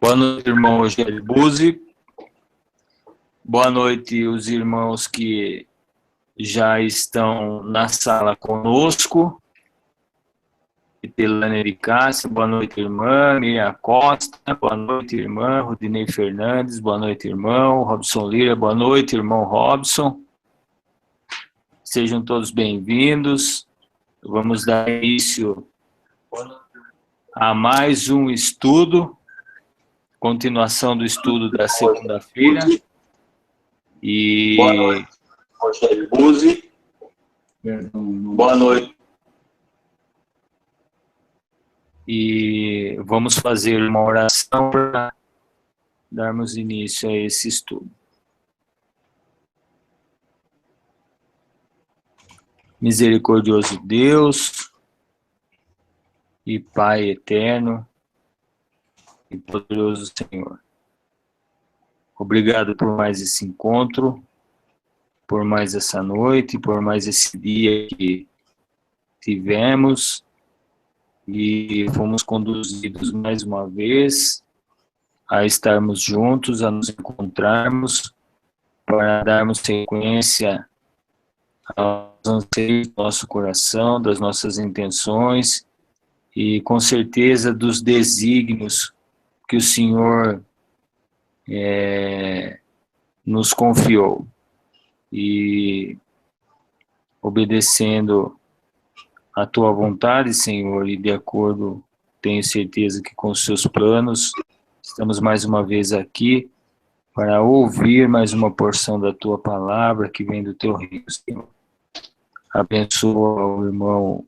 Boa noite, irmão Rogério Buzzi. Boa noite, os irmãos que já estão na sala conosco. Telânia de Cássia, boa noite, irmã. Miriam Costa, boa noite, irmã. Rodinei Fernandes, boa noite, irmão. Robson Lira, boa noite, irmão Robson. Sejam todos bem-vindos. Vamos dar início a mais um estudo, continuação do estudo da segunda-feira. E boa noite, Rogério Buzzi. Boa noite. E vamos fazer uma oração para darmos início a esse estudo. Misericordioso Deus e Pai eterno e poderoso Senhor, obrigado por mais esse encontro, por mais essa noite, por mais esse dia que tivemos e fomos conduzidos mais uma vez a estarmos juntos, a nos encontrarmos para darmos sequência aos anseios do nosso coração, das nossas intenções e com certeza dos desígnios que o Senhor nos confiou. E obedecendo a tua vontade, Senhor, e de acordo, tenho certeza que com os seus planos, estamos mais uma vez aqui para ouvir mais uma porção da tua palavra que vem do teu reino, Senhor. Abençoa o irmão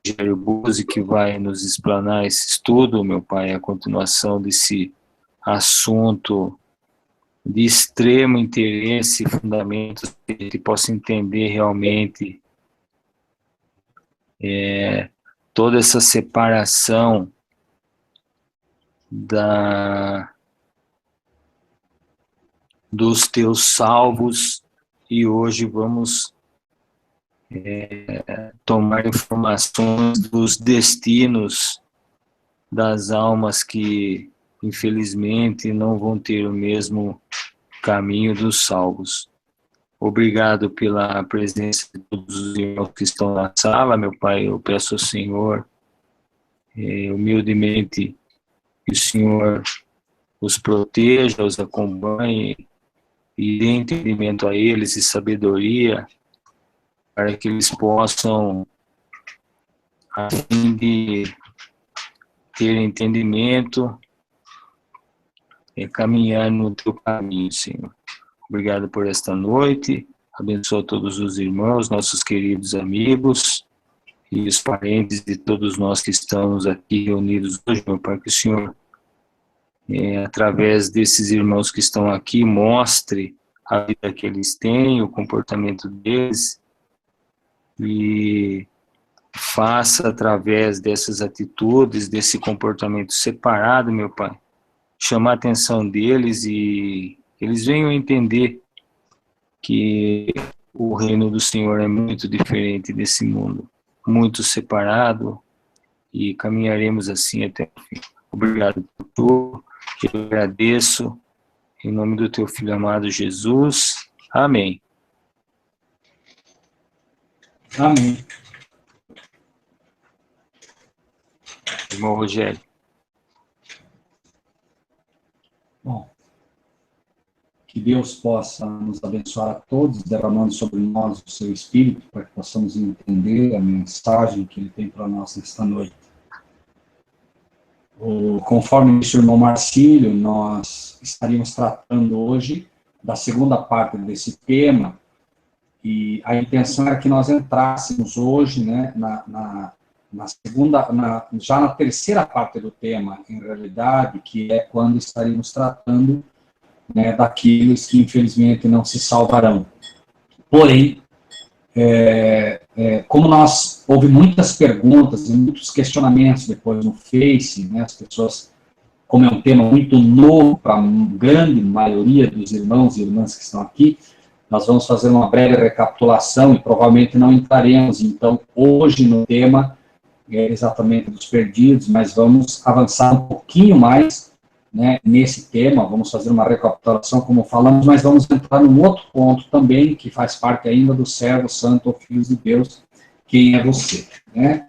Rogério Buzzi, que vai nos explanar esse estudo, meu Pai, a continuação desse assunto de extremo interesse e fundamentos, que a gente possa entender realmente toda essa separação dos teus salvos, e hoje vamos tomar informações dos destinos das almas que infelizmente não vão ter o mesmo caminho dos salvos. Obrigado pela presença de todos os irmãos que estão na sala, meu Pai. Eu peço ao Senhor, humildemente, que o Senhor os proteja, os acompanhe e dê entendimento a eles e sabedoria para que eles possam, a fim de ter entendimento, caminhar no teu caminho, Senhor. Obrigado por esta noite, abençoa todos os irmãos, nossos queridos amigos e os parentes de todos nós que estamos aqui reunidos hoje, meu Pai, que o Senhor, através desses irmãos que estão aqui, mostre a vida que eles têm, o comportamento deles, e faça através dessas atitudes, desse comportamento separado, meu Pai, chamar a atenção deles e eles venham entender que o reino do Senhor é muito diferente desse mundo, muito separado, e caminharemos assim até o fim. Obrigado por tudo, eu agradeço, em nome do teu Filho amado Jesus. Amém. Amém. Irmão Rogério. Bom, que Deus possa nos abençoar a todos, derramando sobre nós o seu Espírito, para que possamos entender a mensagem que Ele tem para nós nesta noite. Conforme disse o irmão Marcílio, nós estaríamos tratando hoje da segunda parte desse tema, e a intenção era que nós entrássemos hoje, né, já na terceira parte do tema, em realidade, que é quando estaríamos tratando, né, daqueles que infelizmente não se salvarão. Porém, como houve muitas perguntas e muitos questionamentos depois no Face, né, as pessoas, como é um tema muito novo para a grande maioria dos irmãos e irmãs que estão aqui, nós vamos fazer uma breve recapitulação e provavelmente não entraremos, então, hoje no tema exatamente dos perdidos, mas vamos avançar um pouquinho mais né, nesse tema, vamos fazer uma recapitulação, como falamos, mas vamos entrar num outro ponto também, que faz parte ainda do servo santo ou filhos de Deus, quem é você, né?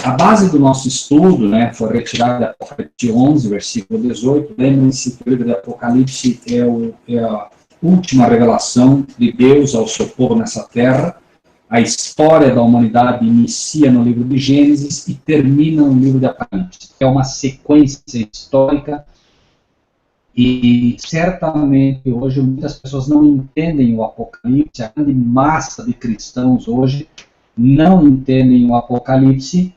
A base do nosso estudo, né, foi retirada de Apocalipse 11, versículo 18. Lembrem-se que o livro de Apocalipse é a última revelação de Deus ao seu povo nessa terra. A história da humanidade inicia no livro de Gênesis e termina no livro de Apocalipse. É uma sequência histórica e certamente hoje muitas pessoas não entendem o Apocalipse. A grande massa de cristãos hoje não entendem o Apocalipse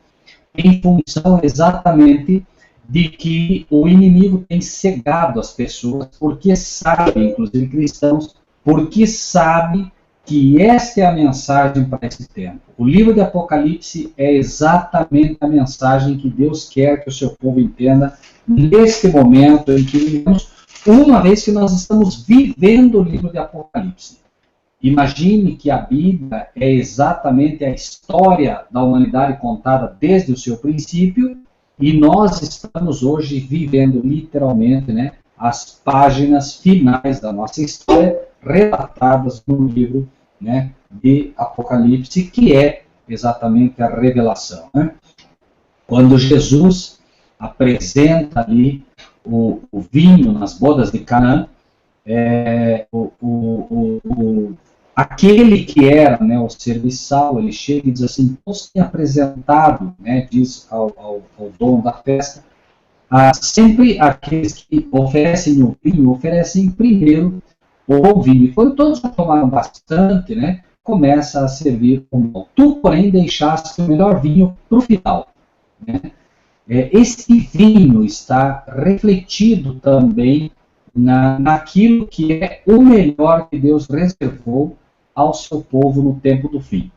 em função exatamente de que o inimigo tem cegado as pessoas, porque sabe, inclusive cristãos, porque sabe que esta é a mensagem para esse tempo. O livro de Apocalipse é exatamente a mensagem que Deus quer que o seu povo entenda neste momento em que vivemos, uma vez que nós estamos vivendo o livro de Apocalipse. Imagine que a Bíblia é exatamente a história da humanidade contada desde o seu princípio, e nós estamos hoje vivendo literalmente, né, as páginas finais da nossa história, relatadas no livro, né, de Apocalipse, que é exatamente a revelação, né? Quando Jesus apresenta ali o vinho nas bodas de Canaã, aquele que era, né, o serviçal, ele chega e diz assim: "Deus tem apresentado", né, diz ao dono da festa, sempre aqueles que oferecem o vinho, oferecem primeiro o bom vinho. E quando todos já tomaram bastante, né, começa a servir o bom. Tu, porém, deixaste o melhor vinho para o final, né? Esse vinho está refletido também naquilo que é o melhor que Deus reservou ao seu povo no tempo do fim.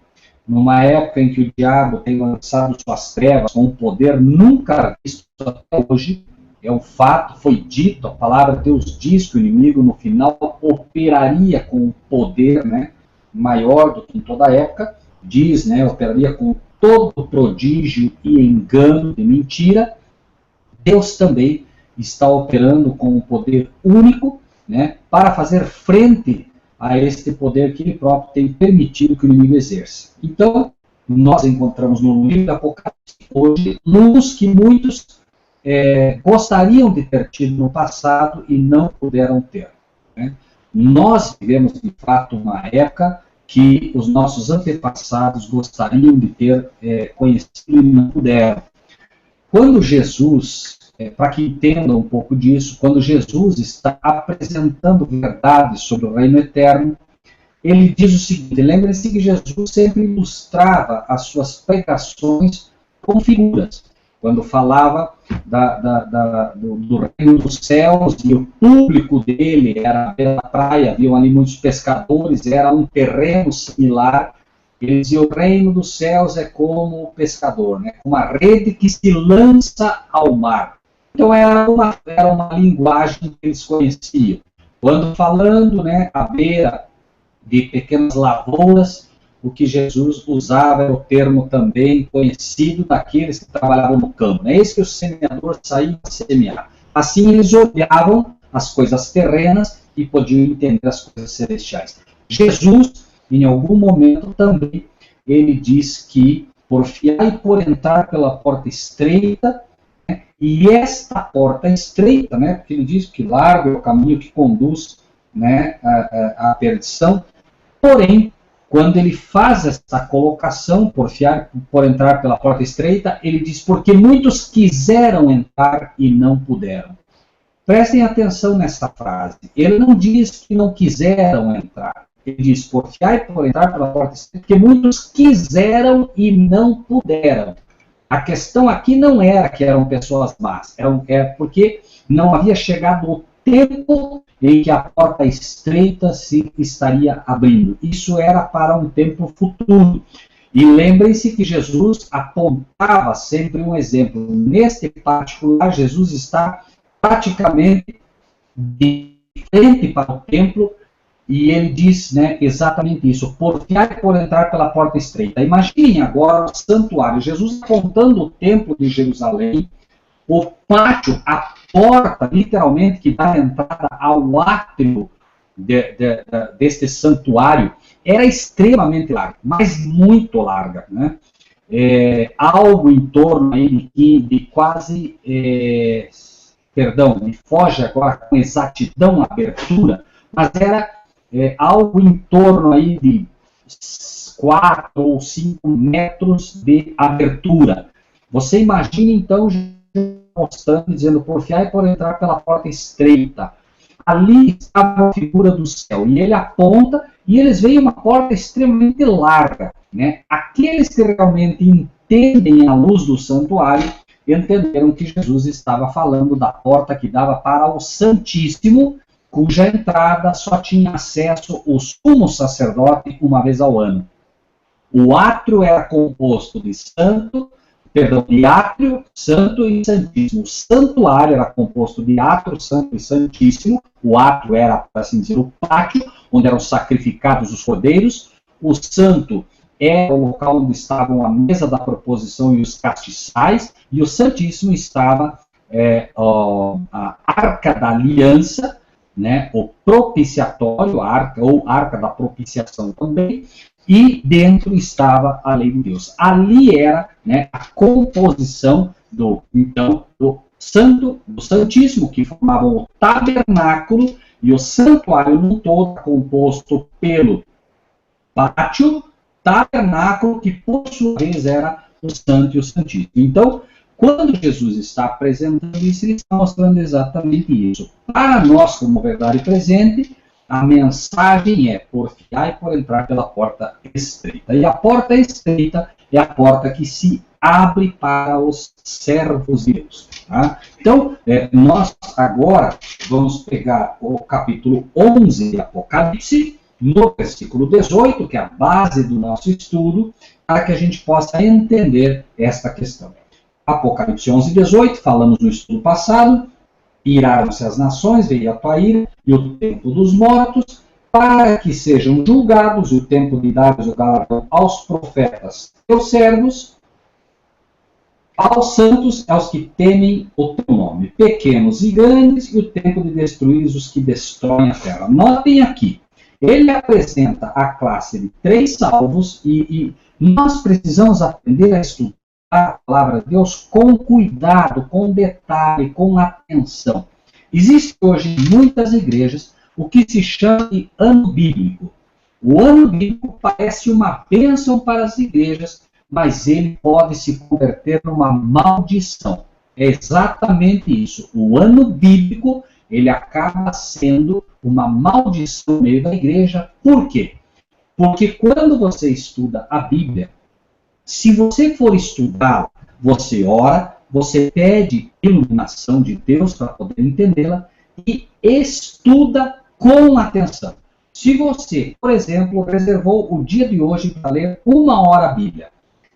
Numa época em que o diabo tem lançado suas trevas com um poder nunca visto até hoje, é um fato, foi dito, a palavra de Deus diz que o inimigo no final operaria com um poder, né, maior do que em toda a época, diz, né, operaria com todo prodígio e engano e mentira. Deus também está operando com um poder único, né, para fazer frente a este poder que ele próprio tem permitido que o inimigo exerça. Então, nós encontramos no livro do Apocalipse hoje luz que muitos gostariam de ter tido no passado e não puderam ter, né? Nós vivemos, de fato, uma época que os nossos antepassados gostariam de ter conhecido e não puderam. Quando Jesus, para que entendam um pouco disso, quando Jesus está apresentando verdades sobre o reino eterno, ele diz o seguinte: lembrem-se que Jesus sempre ilustrava as suas pregações com figuras. Quando falava do reino dos céus, e o público dele era pela praia, haviam ali muitos pescadores, era um terreno similar. Ele dizia: o reino dos céus é como o pescador, né? Uma rede que se lança ao mar. Então era uma linguagem que eles conheciam. Quando falando, né, à beira de pequenas lavouras, o que Jesus usava era o termo também conhecido daqueles que trabalhavam no campo. É isso que os semeadores saíam a semear. Assim eles olhavam as coisas terrenas e podiam entender as coisas celestiais. Jesus, em algum momento também, ele diz que porfiai e por entrar pela porta estreita, né, e esta porta estreita, né, porque ele diz que largo é o caminho que conduz, né, à perdição. Porém, quando ele faz essa colocação, porfiar por entrar pela porta estreita, ele diz: porque muitos quiseram entrar e não puderam. Prestem atenção nessa frase. Ele não diz que não quiseram entrar. Ele diz: porfiar por entrar pela porta estreita, porque muitos quiseram e não puderam. A questão aqui não era que eram pessoas más, é porque não havia chegado o tempo em que a porta estreita se estaria abrindo. Isso era para um tempo futuro. E lembrem-se que Jesus apontava sempre um exemplo. Neste particular, Jesus está praticamente de frente para o templo e ele diz, né, exatamente isso: porfiai por entrar pela porta estreita. Imaginem agora o santuário, Jesus apontando o templo de Jerusalém, o pátio, a porta, literalmente, que dá entrada ao átrio deste santuário, era extremamente larga, mas muito larga, né? Algo em torno aí de quase, me foge agora com exatidão a abertura, mas era algo em torno aí de 4 ou 5 metros de abertura. Você imagina, então, mostrando, dizendo, porfiai por entrar pela porta estreita. Ali estava a figura do céu, e ele aponta, e eles veem uma porta extremamente larga, né? Aqueles que realmente entendem a luz do santuário, entenderam que Jesus estava falando da porta que dava para o Santíssimo, cuja entrada só tinha acesso o sumo sacerdote uma vez ao ano. O átrio era composto de átrio, santo e santíssimo. O santuário era composto de átrio, santo e santíssimo. O átrio era, por assim dizer, o pátio, onde eram sacrificados os cordeiros. O santo era o local onde estavam a mesa da proposição e os castiçais. E o santíssimo estava a arca da aliança, né, o propiciatório, a arca, ou arca da propiciação também, e dentro estava a lei de Deus. Ali era, né, a composição do santo, do santíssimo, que formavam o tabernáculo, e o santuário no todo composto pelo pátio, tabernáculo, que por sua vez era o santo e o santíssimo. Então, quando Jesus está apresentando isso, ele está mostrando exatamente isso. Para nós, como verdade presente, a mensagem é porfiai por entrar pela porta estreita. E a porta estreita é a porta que se abre para os servos de Deus. Tá? Então, nós agora vamos pegar o capítulo 11 de Apocalipse, no versículo 18, que é a base do nosso estudo, para que a gente possa entender esta questão. Apocalipse 11, 18, falamos no estudo passado, iraram-se as nações, veio a tua ira, e o tempo dos mortos, para que sejam julgados, e o tempo de dar o galardão aos profetas, teus servos, aos santos, aos que temem o teu nome, pequenos e grandes, e o tempo de destruir os que destroem a terra. Notem aqui, ele apresenta a classe de 3 salvos, e nós precisamos aprender a estudar a palavra de Deus com cuidado, com detalhe, com atenção. Existe hoje em muitas igrejas o que se chama de ano bíblico. O ano bíblico parece uma bênção para as igrejas, mas ele pode se converter numa maldição. É exatamente isso. O ano bíblico, ele acaba sendo uma maldição no meio da igreja. Por quê? Porque quando você estuda a Bíblia, se você for estudar, você ora, você pede iluminação de Deus para poder entendê-la e estuda com atenção. Se você, por exemplo, reservou o dia de hoje para ler 1 hora a Bíblia,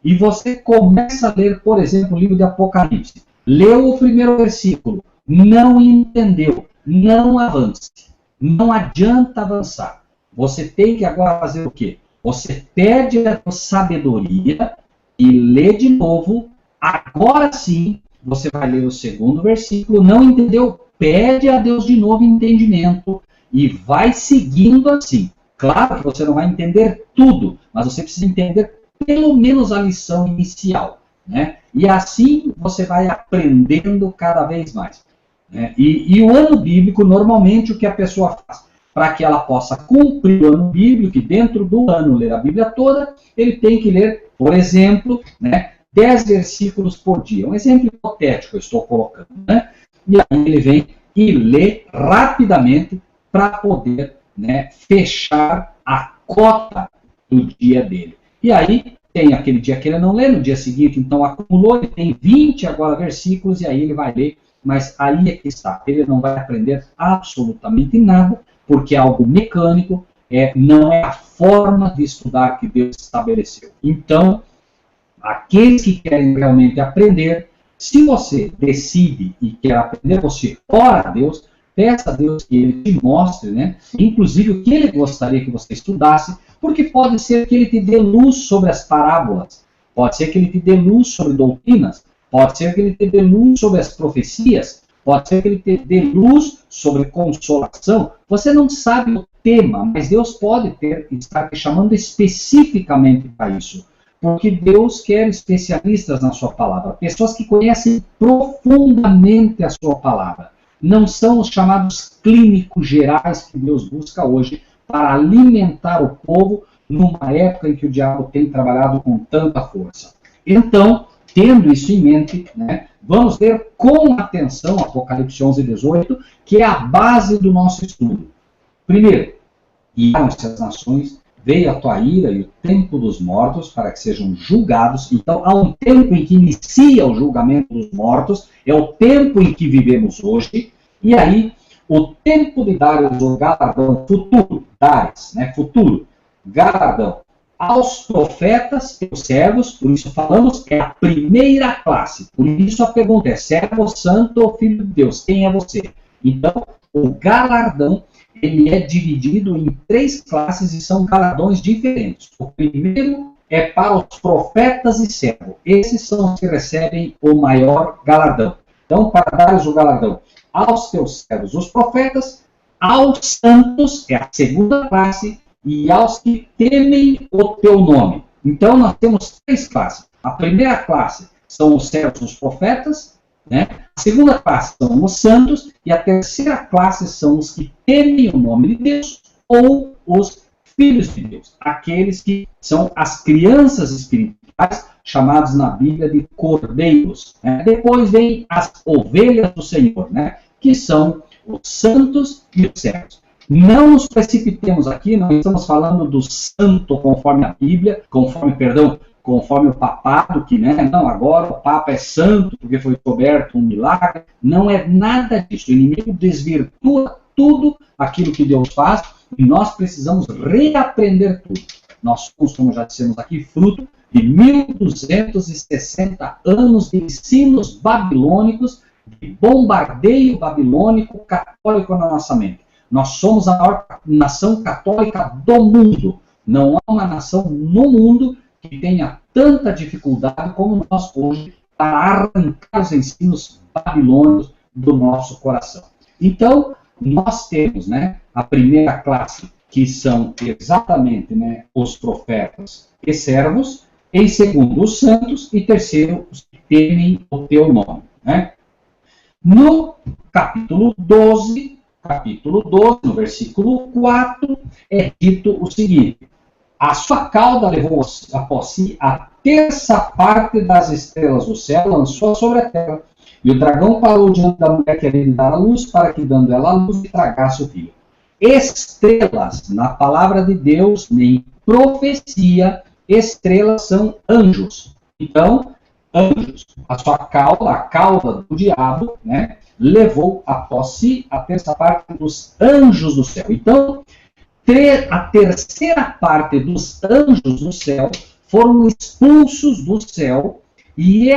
e você começa a ler, por exemplo, o livro de Apocalipse, leu o primeiro versículo, não entendeu, não avance, não adianta avançar. Você tem que agora fazer o quê? Você pede a sabedoria e lê de novo. Agora sim, você vai ler o segundo versículo. Não entendeu? Pede a Deus de novo entendimento e vai seguindo assim. Claro que você não vai entender tudo, mas você precisa entender pelo menos a lição inicial, né? E assim você vai aprendendo cada vez mais, né? E o ano bíblico, normalmente, o que a pessoa faz? Para que ela possa cumprir o ano bíblico, que dentro do ano ler a Bíblia toda, ele tem que ler, por exemplo, né, 10 versículos por dia. Um exemplo hipotético eu estou colocando, né? E aí ele vem e lê rapidamente para poder, né, fechar a cota do dia dele. E aí tem aquele dia que ele não lê, no dia seguinte, então acumulou, ele tem 20 agora versículos, e aí ele vai ler, mas aí é que está, ele não vai aprender absolutamente nada, porque é algo mecânico, não é a forma de estudar que Deus estabeleceu. Então, aqueles que querem realmente aprender, se você decide e quer aprender, você ora a Deus, peça a Deus que Ele te mostre, né, inclusive o que Ele gostaria que você estudasse, porque pode ser que Ele te dê luz sobre as parábolas, pode ser que Ele te dê luz sobre doutrinas, pode ser que Ele te dê luz sobre as profecias, pode ser que ele te dê luz sobre consolação. Você não sabe o tema, mas Deus pode estar te chamando especificamente para isso. Porque Deus quer especialistas na sua palavra, pessoas que conhecem profundamente a sua palavra. Não são os chamados clínicos gerais que Deus busca hoje para alimentar o povo numa época em que o diabo tem trabalhado com tanta força. Então, tendo isso em mente, né, vamos ler com atenção Apocalipse 11:18, que é a base do nosso estudo. Primeiro, iraram-se as nações, veio a tua ira e o tempo dos mortos para que sejam julgados. Então, há um tempo em que inicia o julgamento dos mortos, é o tempo em que vivemos hoje, e aí, o tempo de dar o galardão futuro, futuro, galardão aos profetas e os servos, por isso falamos, é a primeira classe. Por isso a pergunta é, servo santo ou filho de Deus, quem é você? Então, o galardão, ele é dividido em 3 classes e são galardões diferentes. O primeiro é para os profetas e servos. Esses são os que recebem o maior galardão. Então, para dar o galardão aos teus servos, os profetas, aos santos, é a segunda classe, e aos que temem o teu nome. Então, nós temos 3 classes. A primeira classe são os servos, os profetas, né? A segunda classe são os santos, e a terceira classe são os que temem o nome de Deus, ou os filhos de Deus, aqueles que são as crianças espirituais, chamados na Bíblia de cordeiros. Né? Depois vem as ovelhas do Senhor, né? Que são os santos e os servos. Não nos precipitemos aqui, não estamos falando do santo conforme a Bíblia, conforme o papado, que não, agora o Papa é santo porque foi coberto um milagre. Não é nada disso. O inimigo desvirtua tudo aquilo que Deus faz e nós precisamos reaprender tudo. Nós somos, como já dissemos aqui, fruto de 1260 anos de ensinos babilônicos, de bombardeio babilônico católico na nossa mente. Nós somos a maior nação católica do mundo. Não há uma nação no mundo que tenha tanta dificuldade como nós hoje para arrancar os ensinos babilônicos do nosso coração. Então, nós temos a primeira classe, que são exatamente os profetas e servos, em segundo, os santos, e terceiro, os que temem o teu nome. No capítulo 12, no versículo 4, é dito o seguinte: a sua cauda levou após si a terça parte das estrelas do céu, lançou sobre a terra, e o dragão parou diante da mulher querendo dar a luz, para que, dando ela a luz, tragasse o filho. Estrelas, na palavra de Deus, nem profecia, estrelas são anjos. Então, anjos, a sua cauda, a cauda do diabo, levou após si a terça parte dos anjos do céu. Então, a terceira parte dos anjos do céu foram expulsos do céu, e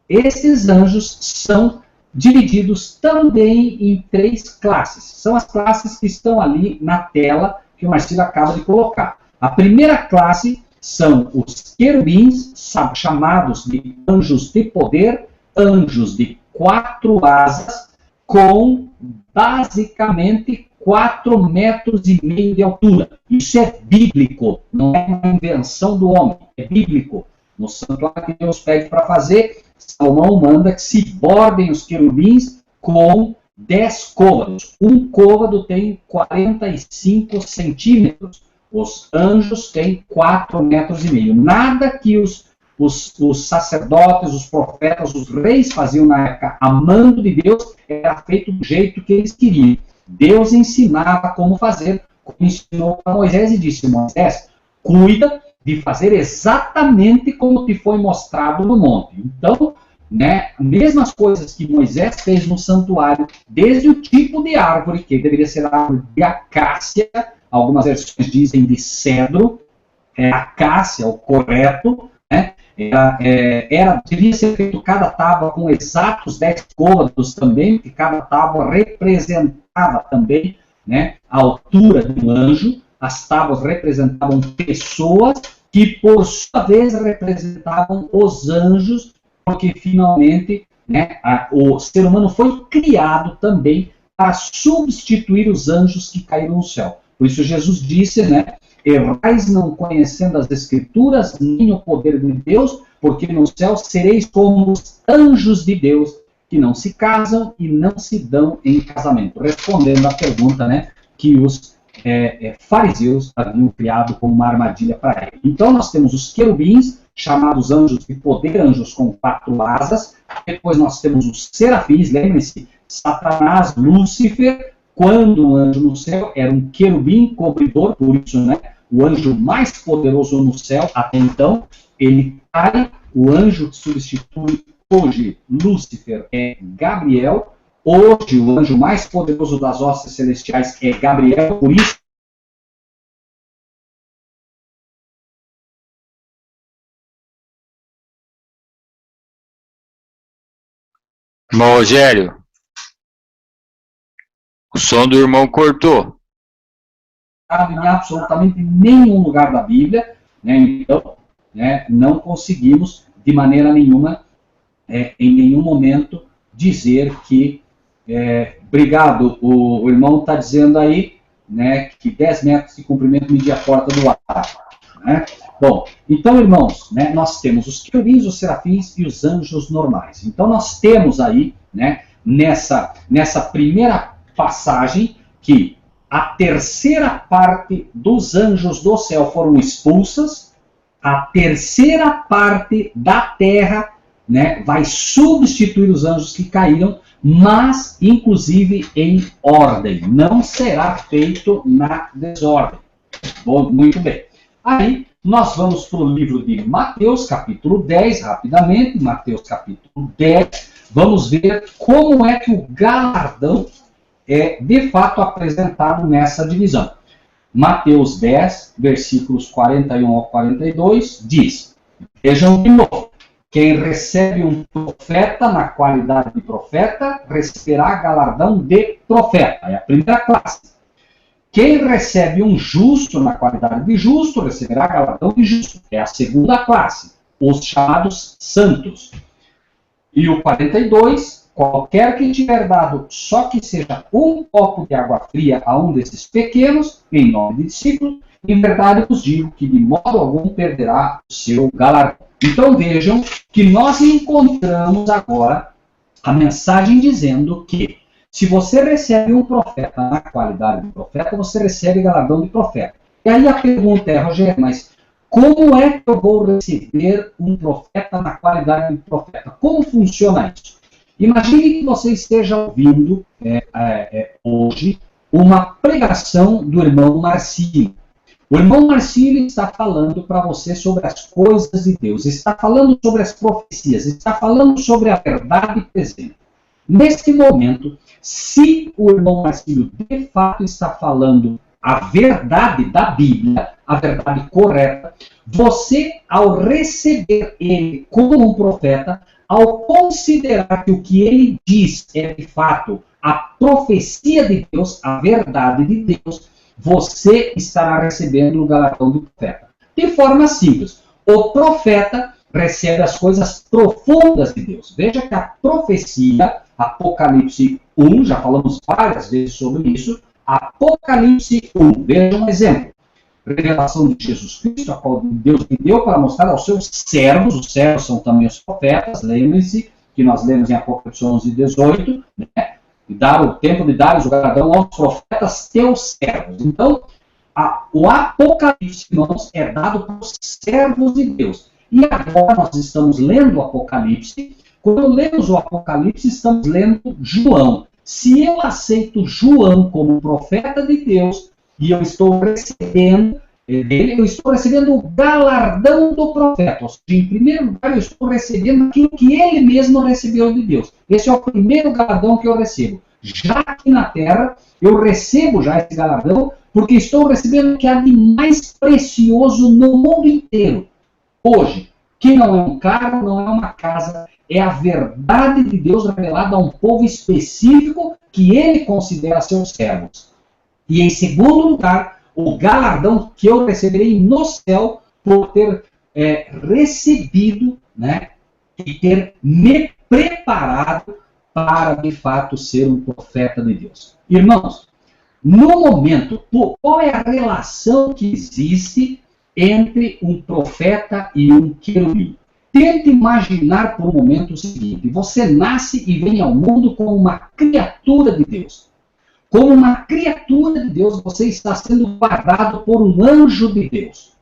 esses anjos são divididos também em 3 classes. São as classes que estão ali na tela que o Marcelo acaba de colocar. A primeira classe são os querubins, chamados de anjos de poder, anjos de 4 asas, com basicamente 4,5 metros de altura. Isso é bíblico, não é uma invenção do homem, é bíblico. No santuário que Deus pede para fazer, Salomão manda que se bordem os querubins com 10 côvados. Um côvado tem 45 centímetros. Os anjos têm 4,5 metros. Nada que os sacerdotes, os profetas, os reis faziam na época, amando de Deus, era feito do jeito que eles queriam. Deus ensinava como fazer, como ensinou para Moisés e disse: Moisés, cuida de fazer exatamente como te foi mostrado no monte. Então, mesmas coisas que Moisés fez no santuário, desde o tipo de árvore, que deveria ser a árvore de acácia, algumas versões dizem de cedro, acácia, o correto, devia ser feito cada tábua com exatos 10 côvados também, que cada tábua representava também a altura de um anjo. As tábuas representavam pessoas que, por sua vez, representavam os anjos, porque finalmente né, o ser humano foi criado também para substituir os anjos que caíram no céu. Por isso Jesus disse, né, errais não conhecendo as Escrituras, nem o poder de Deus, porque no céu sereis como os anjos de Deus, que não se casam e não se dão em casamento. Respondendo à pergunta, né, que os fariseus haviam criado como uma armadilha para ele. Então nós temos os querubins, chamados anjos de poder, anjos com 4 asas. Depois nós temos os serafins, lembrem-se, Satanás, Lúcifer, quando um anjo no céu, era um querubim cobridor, por isso, né, o anjo mais poderoso no céu, até então, ele cai, o anjo que substitui hoje Lúcifer é Gabriel. Hoje, o anjo mais poderoso das hostes celestiais é Gabriel, por isso. Irmão Rogério, o som do irmão cortou. Em absolutamente nenhum lugar da Bíblia, né? Então, né, não conseguimos, de maneira nenhuma, em nenhum momento, dizer que. Obrigado, o irmão está dizendo aí, né, que 10 metros de comprimento media a porta do ar. Né? Bom, então, irmãos, né, nós temos os querubins, os serafins e os anjos normais. Então, nós temos aí, né, nessa primeira passagem, que a terceira parte dos anjos do céu foram expulsas, a terceira parte da terra, né, vai substituir os anjos que caíram, mas, inclusive, em ordem. Não será feito na desordem. Bom, muito bem. Aí, nós vamos para o livro de Mateus, capítulo 10, rapidamente. Mateus, capítulo 10. Vamos ver como é que o galardão é, de fato, apresentado nessa divisão. Mateus 10, versículos 41 ao 42, diz: vejam de novo. Quem recebe um profeta na qualidade de profeta, receberá galardão de profeta. É a primeira classe. Quem recebe um justo na qualidade de justo, receberá galardão de justo. É a segunda classe. Os chamados santos. E o 42, qualquer que tiver dado só que seja um copo de água fria a um desses pequenos, em nome de discípulos, em verdade vos digo que de modo algum perderá o seu galardão. Então vejam que nós encontramos agora a mensagem dizendo que se você recebe um profeta na qualidade de profeta, você recebe galardão de profeta. E aí a pergunta é, Rogério, mas como é que eu vou receber um profeta na qualidade de profeta? Como funciona isso? Imagine que você esteja ouvindo hoje uma pregação do irmão Marcílio. O irmão Marcílio está falando para você sobre as coisas de Deus, está falando sobre as profecias, está falando sobre a verdade presente. Neste momento, se o irmão Marcílio de fato está falando a verdade da Bíblia, a verdade correta, você, ao receber ele como um profeta, ao considerar que o que ele diz é de fato a profecia de Deus, a verdade de Deus, você estará recebendo o galardão do profeta. De forma simples, o profeta recebe as coisas profundas de Deus. Veja que a profecia, Apocalipse 1, já falamos várias vezes sobre isso, Apocalipse 1, veja um exemplo. Revelação de Jesus Cristo, a qual Deus me deu para mostrar aos seus servos, os servos são também os profetas, lembre-se que nós lemos em Apocalipse 11 e 18, né? E dar o tempo de dar o galardão aos profetas teus servos. Então, o Apocalipse, irmãos, é dado para os servos de Deus. E agora nós estamos lendo o Apocalipse. Quando lemos o Apocalipse, estamos lendo João. Se eu aceito João como profeta de Deus, e eu estou recebendo dele, eu estou recebendo o galardão do profeta. Ou seja, em primeiro lugar, eu estou recebendo aquilo que ele mesmo recebeu de Deus. Esse é o primeiro galardão que eu recebo. Já aqui na terra, eu recebo já esse galardão, porque estou recebendo o que há de mais precioso no mundo inteiro. Hoje, que não é um carro, não é uma casa, é a verdade de Deus revelada a um povo específico que ele considera seus servos. E em segundo lugar, o galardão que eu receberei no céu por ter recebido, né, e ter me preparado para, de fato, ser um profeta de Deus. Irmãos, no momento, qual é a relação que existe entre um profeta e um querubim? Tente imaginar por um momento o seguinte: você nasce e vem ao mundo como uma criatura de Deus. Como uma criatura de Deus, você está sendo guardado por um anjo de Deus.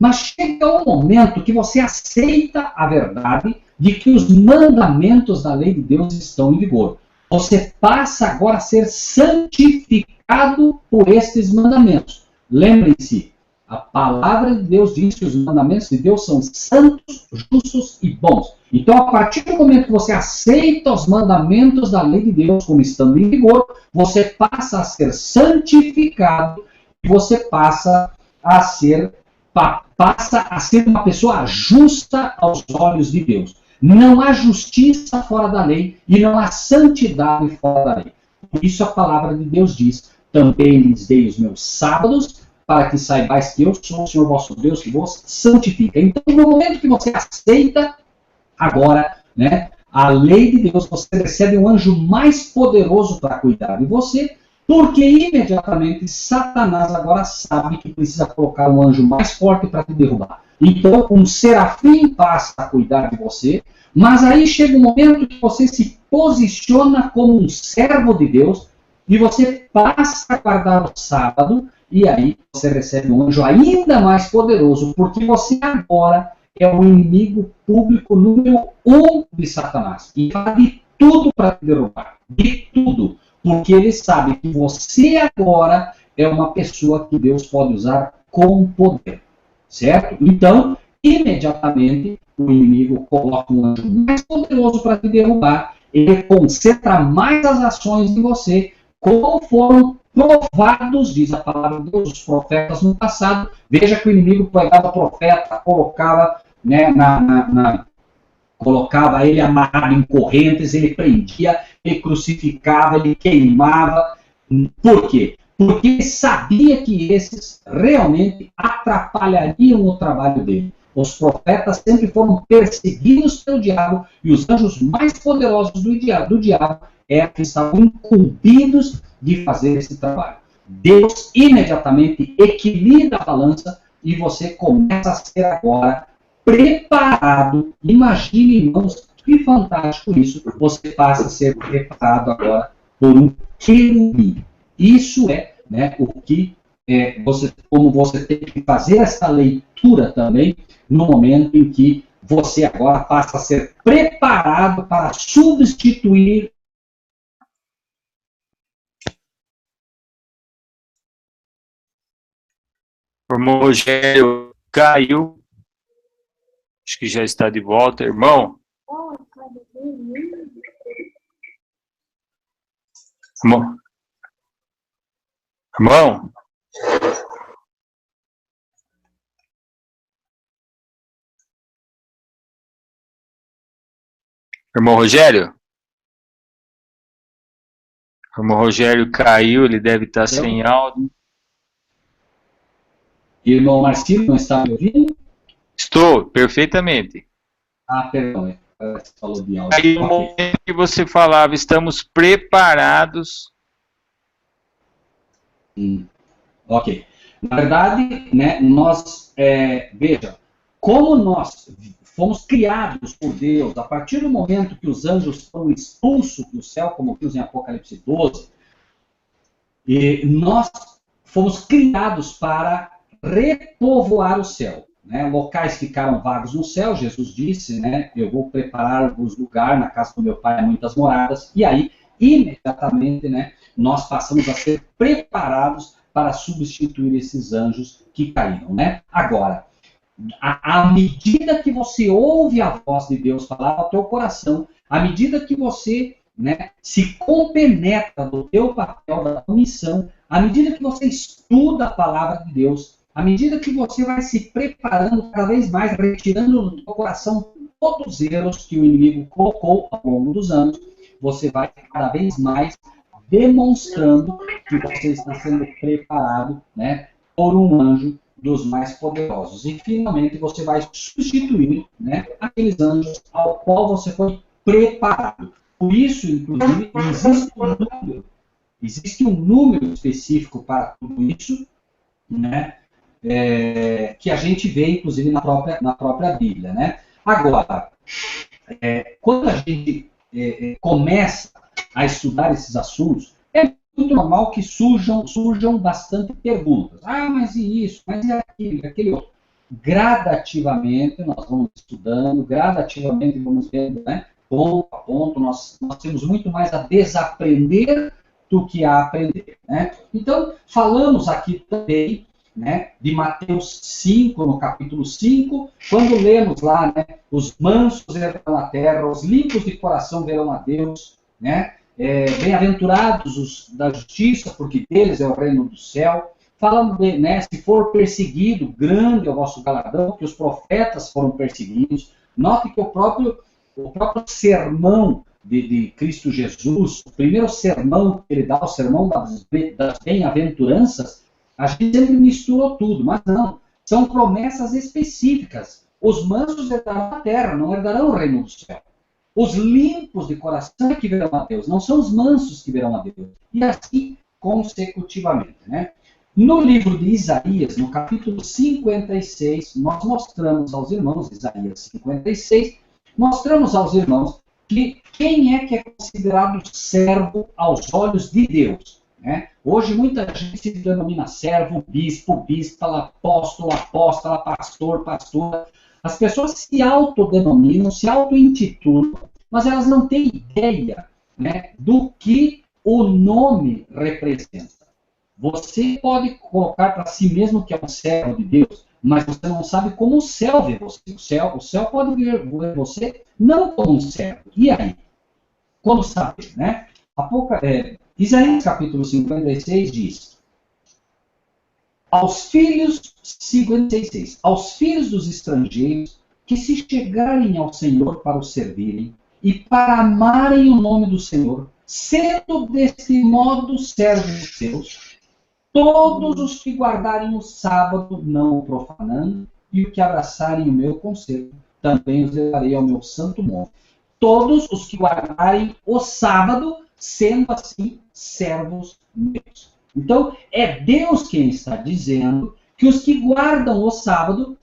Mas chega um momento que você aceita a verdade de que os mandamentos da lei de Deus estão em vigor. Você passa agora a ser santificado por estes mandamentos. Lembrem-se, a palavra de Deus diz que os mandamentos de Deus são santos, justos e bons. Então, a partir do momento que você aceita os mandamentos da lei de Deus como estando em vigor, você passa a ser santificado e você passa a ser uma pessoa justa aos olhos de Deus. Não há justiça fora da lei e não há santidade fora da lei. Por isso a palavra de Deus diz: também lhes dei os meus sábados, para que saibais que eu sou o Senhor vosso Deus, que vos santifica. Então, no momento que você aceita agora, né, a lei de Deus, você recebe um anjo mais poderoso para cuidar de você, porque imediatamente Satanás agora sabe que precisa colocar um anjo mais forte para te derrubar. Então, um serafim passa a cuidar de você, mas aí chega um momento que você se posiciona como um servo de Deus e você passa a guardar o sábado, e aí você recebe um anjo ainda mais poderoso, porque você agora é o inimigo público número 1 de Satanás. E faz de tudo para te derrubar. De tudo. Porque ele sabe que você agora é uma pessoa que Deus pode usar com poder. Certo? Então, imediatamente, o inimigo coloca um anjo mais poderoso para te derrubar. Ele concentra mais as ações em você, como foram provados, diz a palavra de Deus, os profetas no passado. Veja que o inimigo pegava o profeta, colocava, né, colocava ele amarrado em correntes, ele prendia, ele crucificava, ele queimava. Por quê? Porque ele sabia que esses realmente atrapalhariam o trabalho dele. Os profetas sempre foram perseguidos pelo diabo, e os anjos mais poderosos do diabo eram que estavam incumbidos de fazer esse trabalho. Deus imediatamente equilibra a balança e você começa a ser agora preparado. Imagine, irmãos, que fantástico isso. Você passa a ser preparado agora por um querubim. Isso é, né, o que como você tem que fazer essa leitura também no momento em que você agora passa a ser preparado para substituir. O irmão Rogério caiu. Acho que já está de volta, irmão. Irmão. Irmão. Irmão Rogério? O irmão Rogério caiu, ele deve estar sem áudio. Irmão Marcelo, não está me ouvindo? Estou, perfeitamente. Ah, perdão, você falou de áudio. Aí no momento que você falava, estamos preparados. Ok. Na verdade, né, veja, como nós fomos criados por Deus, a partir do momento que os anjos foram expulsos do céu, como diz em Apocalipse 12, e nós fomos criados para repovoar o céu. Né? Locais ficaram vagos no céu, Jesus disse, né, eu vou preparar-vos lugar, na casa do meu pai há muitas moradas, e aí, imediatamente, né, nós passamos a ser preparados para substituir esses anjos que caíram. Né? Agora, à medida que você ouve a voz de Deus falar ao teu coração, à medida que você, né, se compenetra do teu papel, da tua missão, à medida que você estuda a palavra de Deus, à medida que você vai se preparando cada vez mais, retirando do teu coração todos os erros que o inimigo colocou ao longo dos anos, você vai cada vez mais demonstrando que você está sendo preparado, né, por um anjo dos mais poderosos. E finalmente você vai substituir, né, aqueles anjos ao qual você foi preparado. Por isso, inclusive, existe um número específico para tudo isso, né? Que a gente vê, inclusive, na própria Bíblia, né? Agora, quando a gente começa a estudar esses assuntos, é muito normal que surjam bastante perguntas. Ah, mas e isso? Mas e aquilo? E aquele outro? Gradativamente, nós vamos estudando, gradativamente vamos vendo, né? Ponto a ponto, nós temos muito mais a desaprender do que a aprender, né? Então, falamos aqui também, né, de Mateus 5, no capítulo 5, quando lemos lá, né, os mansos herdarão a terra, os limpos de coração verão a Deus, né? Bem-aventurados os da justiça, porque deles é o reino do céu. Falando, né, se for perseguido, grande é o vosso galardão, que os profetas foram perseguidos. Note que o próprio sermão de Cristo Jesus, o primeiro sermão que ele dá, o sermão das bem-aventuranças, a gente sempre misturou tudo, mas não. São promessas específicas. Os mansos herdarão a terra, não herdarão o reino do céu. Os limpos de coração é que verão a Deus, não são os mansos que verão a Deus. E assim consecutivamente, né? No livro de Isaías, no capítulo 56, nós mostramos aos irmãos, Isaías 56, mostramos aos irmãos que quem é que é considerado servo aos olhos de Deus, né? Hoje muita gente se denomina servo, bispo, bispa, apóstolo, apóstola, pastor, pastora. As pessoas se autodenominam, se auto-intitulam, mas elas não têm ideia, né, do que o nome representa. Você pode colocar para si mesmo que é um servo de Deus, mas você não sabe como o céu vê você. O céu pode ver você não como um servo. E aí? Como saber, né? Isaías capítulo 56 diz: aos filhos, 56, aos filhos dos estrangeiros que se chegarem ao Senhor para o servirem e para amarem o nome do Senhor, sendo deste modo servos seus, todos os que guardarem o sábado, não o profanando, e o que abraçarem o meu conselho, também os levarei ao meu santo monte. Todos os que guardarem o sábado, sendo assim servos meus. Então, é Deus quem está dizendo que os que guardam o sábado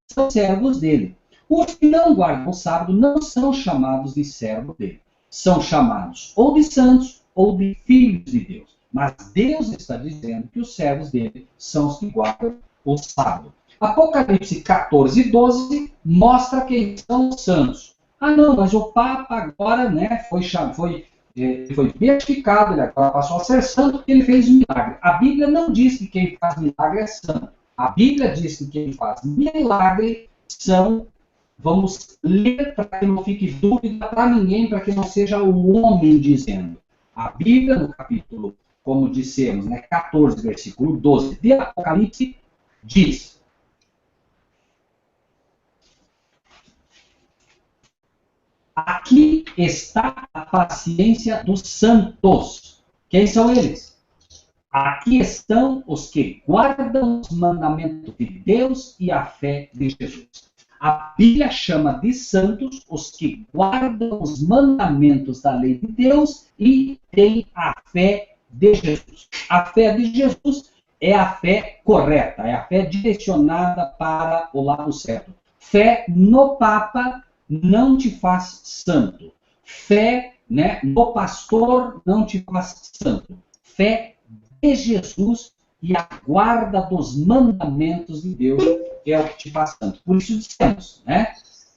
são servos dele. Os que não guardam o sábado não são chamados de servo dele. São chamados ou de santos ou de filhos de Deus. Mas Deus está dizendo que os servos dele são os que guardam o sábado. Apocalipse 14, 12 mostra quem são os santos. Ah, não, mas o Papa agora, né, foi beatificado, ele agora passou a ser santo porque ele fez um milagre. A Bíblia não diz que quem faz milagre é santo. A Bíblia diz que quem faz milagre são, vamos ler para que não fique dúvida para ninguém, para que não seja o homem dizendo. A Bíblia, no capítulo, como dissemos, né, 14, versículo 12 de Apocalipse, diz: aqui está a paciência dos santos. Quem são eles? Aqui estão os que guardam os mandamentos de Deus e a fé de Jesus. A Bíblia chama de santos os que guardam os mandamentos da lei de Deus e têm a fé de Jesus. A fé de Jesus é a fé correta, é a fé direcionada para o lado certo. Fé no Papa não te faz santo. Fé, né, no pastor não te faz santo. Fé de Jesus e a guarda dos mandamentos de Deus é o que te faz santo. Por isso dissemos, né,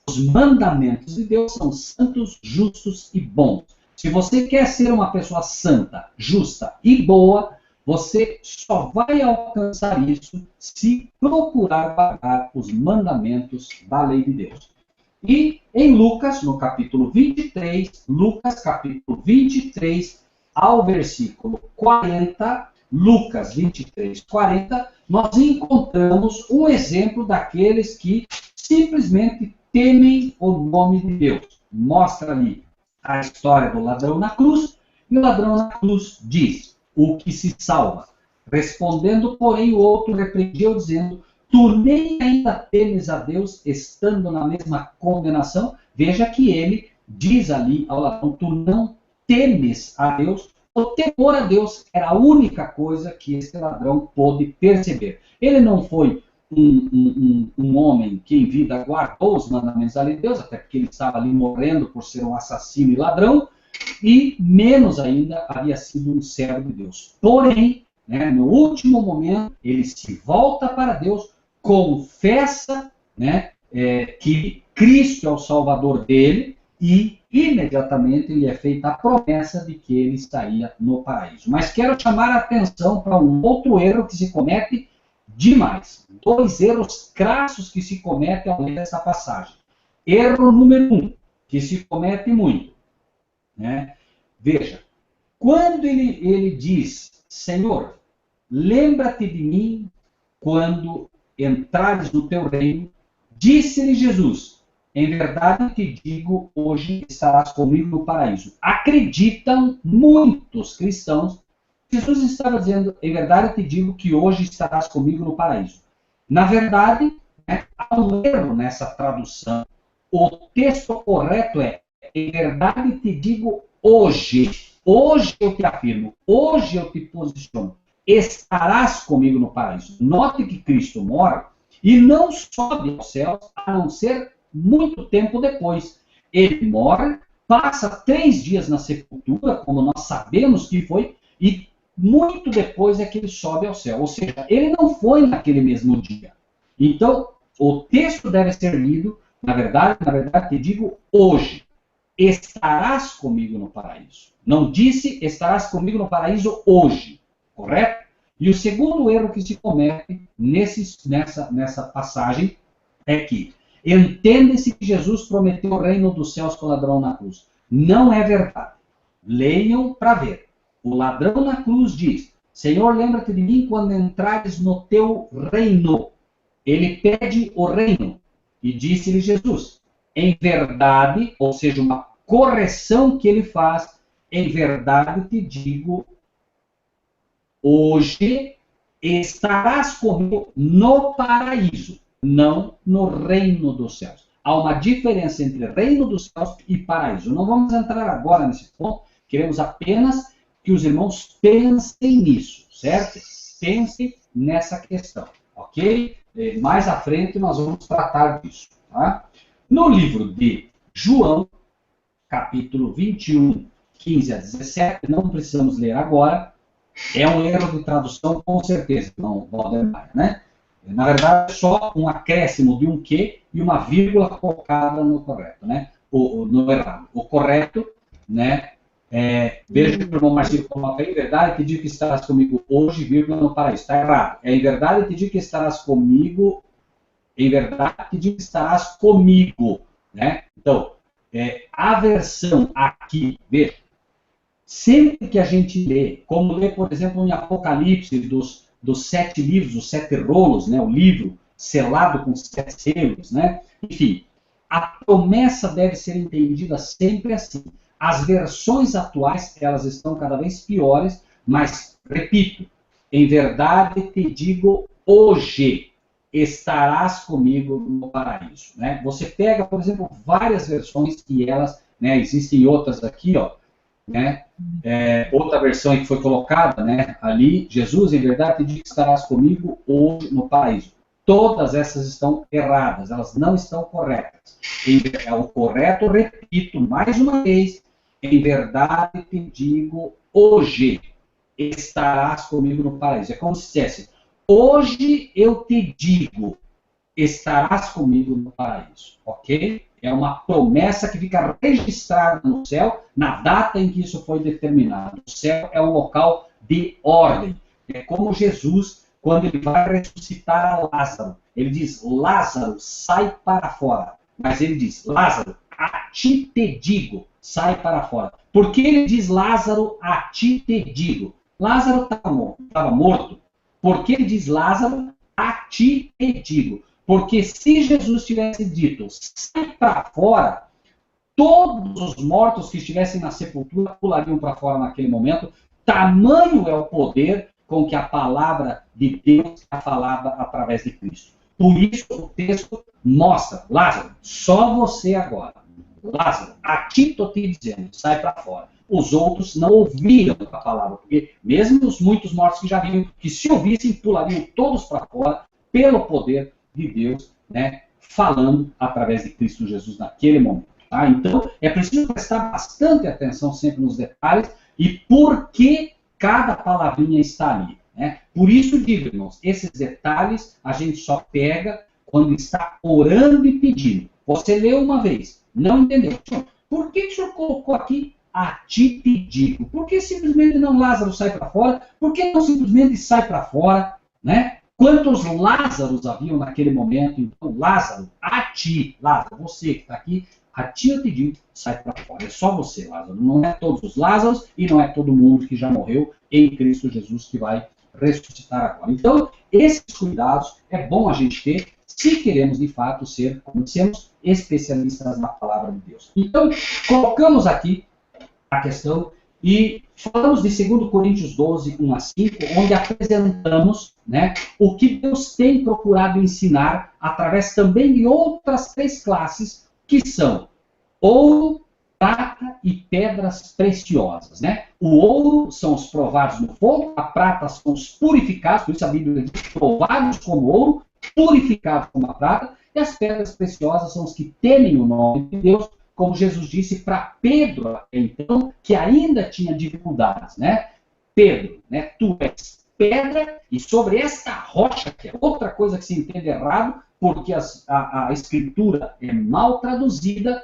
os mandamentos de Deus são santos, justos e bons. Se você quer ser uma pessoa santa, justa e boa, você só vai alcançar isso se procurar guardar os mandamentos da lei de Deus. E em Lucas, no capítulo 23, Lucas capítulo 23, ao versículo 40, Lucas 23, 40, nós encontramos um exemplo daqueles que simplesmente temem o nome de Deus. Mostra ali a história do ladrão na cruz, e o ladrão na cruz diz: o que se salva. Respondendo, porém, o outro repreendeu, dizendo: tu nem ainda temes a Deus, estando na mesma condenação. Veja que ele diz ali ao ladrão: tu não temes a Deus. O temor a Deus era a única coisa que esse ladrão pôde perceber. Ele não foi um homem que em vida guardou os mandamentos da lei de Deus, até porque ele estava ali morrendo por ser um assassino e ladrão, e menos ainda havia sido um servo de Deus. Porém, né, no último momento, ele se volta para Deus, confessa, né, que Cristo é o Salvador dele, e imediatamente lhe é feita a promessa de que ele estaria no paraíso. Mas quero chamar a atenção para um outro erro que se comete demais. 2 erros crassos que se cometem ao ler essa passagem. Erro número 1, que se comete muito, né? Veja, quando ele diz: Senhor, lembra-te de mim quando entrares no teu reino, disse-lhe Jesus: em verdade te digo, hoje estarás comigo no paraíso. Acreditam muitos cristãos. Jesus estava dizendo: em verdade te digo que hoje estarás comigo no paraíso. Na verdade, né, há um erro nessa tradução. O texto correto é: em verdade te digo hoje. Hoje eu te afirmo, hoje eu te posiciono. Estarás comigo no paraíso. Note que Cristo mora e não sobe aos céus, a não ser muito tempo depois. Ele morre, passa 3 dias na sepultura, como nós sabemos que foi, e muito depois é que ele sobe ao céu. Ou seja, ele não foi naquele mesmo dia. Então, o texto deve ser lido, na verdade, te digo, hoje. Estarás comigo no paraíso. Não disse: estarás comigo no paraíso hoje. Correto? E o segundo erro que se comete nessa passagem é que entende-se que Jesus prometeu o reino dos céus para o ladrão na cruz. Não é verdade. Leiam para ver. O ladrão na cruz diz: Senhor, lembra-te de mim quando entrares no teu reino. Ele pede o reino. E disse-lhe Jesus: em verdade, ou seja, uma correção que ele faz, em verdade te digo, hoje estarás comigo no paraíso, não no reino dos céus. Há uma diferença entre reino dos céus e paraíso. Não vamos entrar agora nesse ponto, queremos apenas que os irmãos pensem nisso, certo? Pensem nessa questão, ok? Mais à frente nós vamos tratar disso, tá? No livro de João, capítulo 21, 15 a 17, não precisamos ler agora, é um erro de tradução com certeza, não, Valdemar, né? Na verdade, é só um acréscimo de um que e uma vírgula colocada no correto, né? No errado. O correto, né? Veja que o irmão Marcinho coloca: em verdade te digo que estarás comigo hoje, vírgula, no paraíso. Está errado. Em verdade te digo que estarás comigo, em verdade te digo que estarás comigo, né? Então, a versão aqui, veja, sempre que a gente lê, como lê, por exemplo, em Apocalipse, dos 7 livros, os 7 rolos, né, o livro selado com 7 selos, né? Enfim, a promessa deve ser entendida sempre assim. As versões atuais, elas estão cada vez piores, mas, repito, em verdade te digo, hoje estarás comigo no paraíso, né? Você pega, por exemplo, várias versões e elas, né, existem outras aqui, ó, né? Outra versão que foi colocada, né, ali: Jesus, em verdade te digo que estarás comigo hoje no paraíso. Todas essas estão erradas, elas não estão corretas. O correto, repito mais uma vez: em verdade te digo, hoje estarás comigo no paraíso. É como se dissesse: hoje eu te digo, estarás comigo no paraíso, ok? É uma promessa que fica registrada no céu, na data em que isso foi determinado. O céu é um local de ordem. É como Jesus, quando ele vai ressuscitar a Lázaro. Ele diz: Lázaro, sai para fora. Mas ele diz: Lázaro, a ti te digo, sai para fora. Por que ele diz: Lázaro, a ti te digo? Lázaro estava morto. Por que ele diz: Lázaro, a ti te digo? Porque se Jesus tivesse dito: sai para fora, todos os mortos que estivessem na sepultura pulariam para fora naquele momento. Tamanho é o poder com que a palavra de Deus é falada através de Cristo. Por isso o texto mostra: Lázaro, só você agora. Lázaro, a ti estou te dizendo, sai para fora. Os outros não ouviram a palavra, porque mesmo os muitos mortos que já viram, que se ouvissem, pulariam todos para fora, pelo poder de Deus, né, falando através de Cristo Jesus naquele momento. Tá? Então, é preciso prestar bastante atenção sempre nos detalhes e por que cada palavrinha está ali. Né? Por isso, digo, irmãos, esses detalhes a gente só pega quando está orando e pedindo. Você leu uma vez, não entendeu. Por que o senhor colocou aqui a ti te digo? Por que simplesmente não Lázaro sai para fora? Por que não simplesmente sai para fora? Né? Quantos Lázaros haviam naquele momento? Então, Lázaro, a ti, Lázaro, você que está aqui, a ti eu te digo, sai para fora. É só você, Lázaro. Não é todos os Lázaros e não é todo mundo que já morreu em Cristo Jesus que vai ressuscitar agora. Então, esses cuidados é bom a gente ter se queremos, de fato, ser, como dissemos, especialistas na palavra de Deus. Então, colocamos aqui a questão e falamos de 2 Coríntios 12, 1 a 5, onde apresentamos, né, o que Deus tem procurado ensinar através também de outras 3 classes, que são ouro, prata e pedras preciosas. Né? O ouro são os provados no fogo, a prata são os purificados, por isso a Bíblia diz provados como ouro, purificados como a prata, e as pedras preciosas são os que temem o nome de Deus, como Jesus disse para Pedro, então, que ainda tinha dificuldades. Né? Pedro, né, tu és pedra, e sobre esta rocha, que é outra coisa que se entende errado, porque a Escritura é mal traduzida,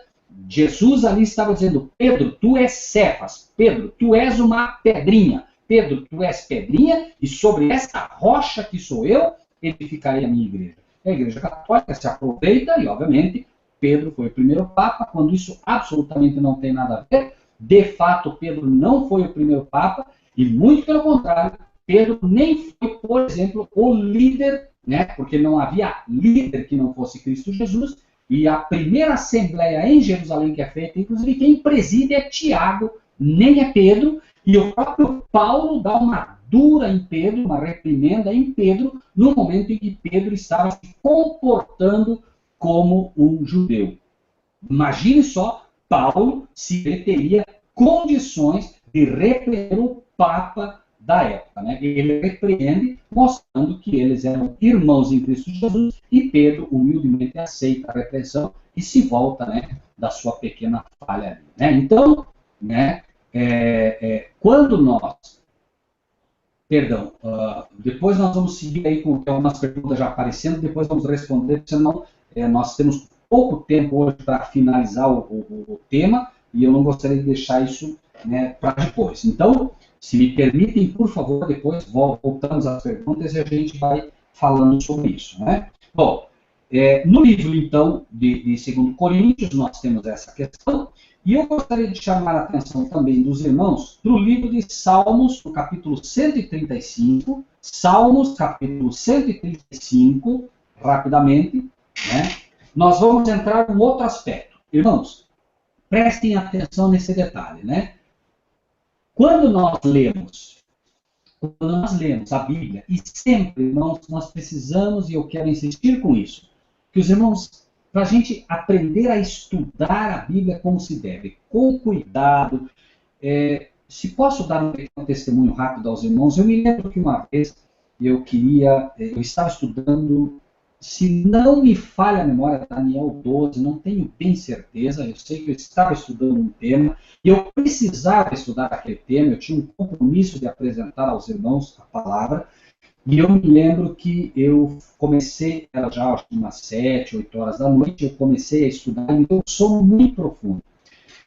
Jesus ali estava dizendo, Pedro, tu és Cefas, Pedro, tu és uma pedrinha, Pedro, tu és pedrinha, e sobre esta rocha que sou eu, edificarei a minha igreja. A igreja católica se aproveita, e obviamente, Pedro foi o primeiro papa, quando isso absolutamente não tem nada a ver. De fato, Pedro não foi o primeiro papa, e muito pelo contrário, Pedro nem foi, por exemplo, o líder, né, porque não havia líder que não fosse Cristo Jesus, e a primeira assembleia em Jerusalém que é feita, inclusive quem preside é Tiago, nem é Pedro, e o próprio Paulo dá uma dura em Pedro, uma reprimenda em Pedro, no momento em que Pedro estava se comportando como um judeu. Imagine só, Paulo, se ele teria condições de repreender o Papa da época. Né? Ele repreende, mostrando que eles eram irmãos em Cristo Jesus, e Pedro humildemente aceita a repressão e se volta, né, da sua pequena falha ali. Né? Então, né, quando nós... Perdão, depois nós vamos seguir aí com algumas perguntas já aparecendo, depois vamos responder, senão nós temos pouco tempo hoje para finalizar o tema, e eu não gostaria de deixar isso, né, para depois. Então, se me permitem, por favor, depois voltamos às perguntas e a gente vai falando sobre isso. Né? Bom, no livro, então, de 2 Coríntios, nós temos essa questão, e eu gostaria de chamar a atenção também dos irmãos para o livro de Salmos, no capítulo 135, Salmos, capítulo 135, rapidamente, né? Nós vamos entrar em outro aspecto. Irmãos, prestem atenção nesse detalhe, né? Quando nós lemos a Bíblia, e sempre, irmãos, nós precisamos, e eu quero insistir com isso, que os irmãos, para a gente aprender a estudar a Bíblia como se deve, com cuidado, se posso dar um testemunho rápido aos irmãos, eu me lembro que uma vez eu estava estudando, se não me falha a memória, Daniel 12, não tenho bem certeza, eu sei que eu estava estudando um tema, e eu precisava estudar aquele tema, eu tinha um compromisso de apresentar aos irmãos a palavra, e eu me lembro que eu comecei, era já acho que umas 7, 8 horas da noite, eu comecei a estudar, e me deu um sono muito profundo.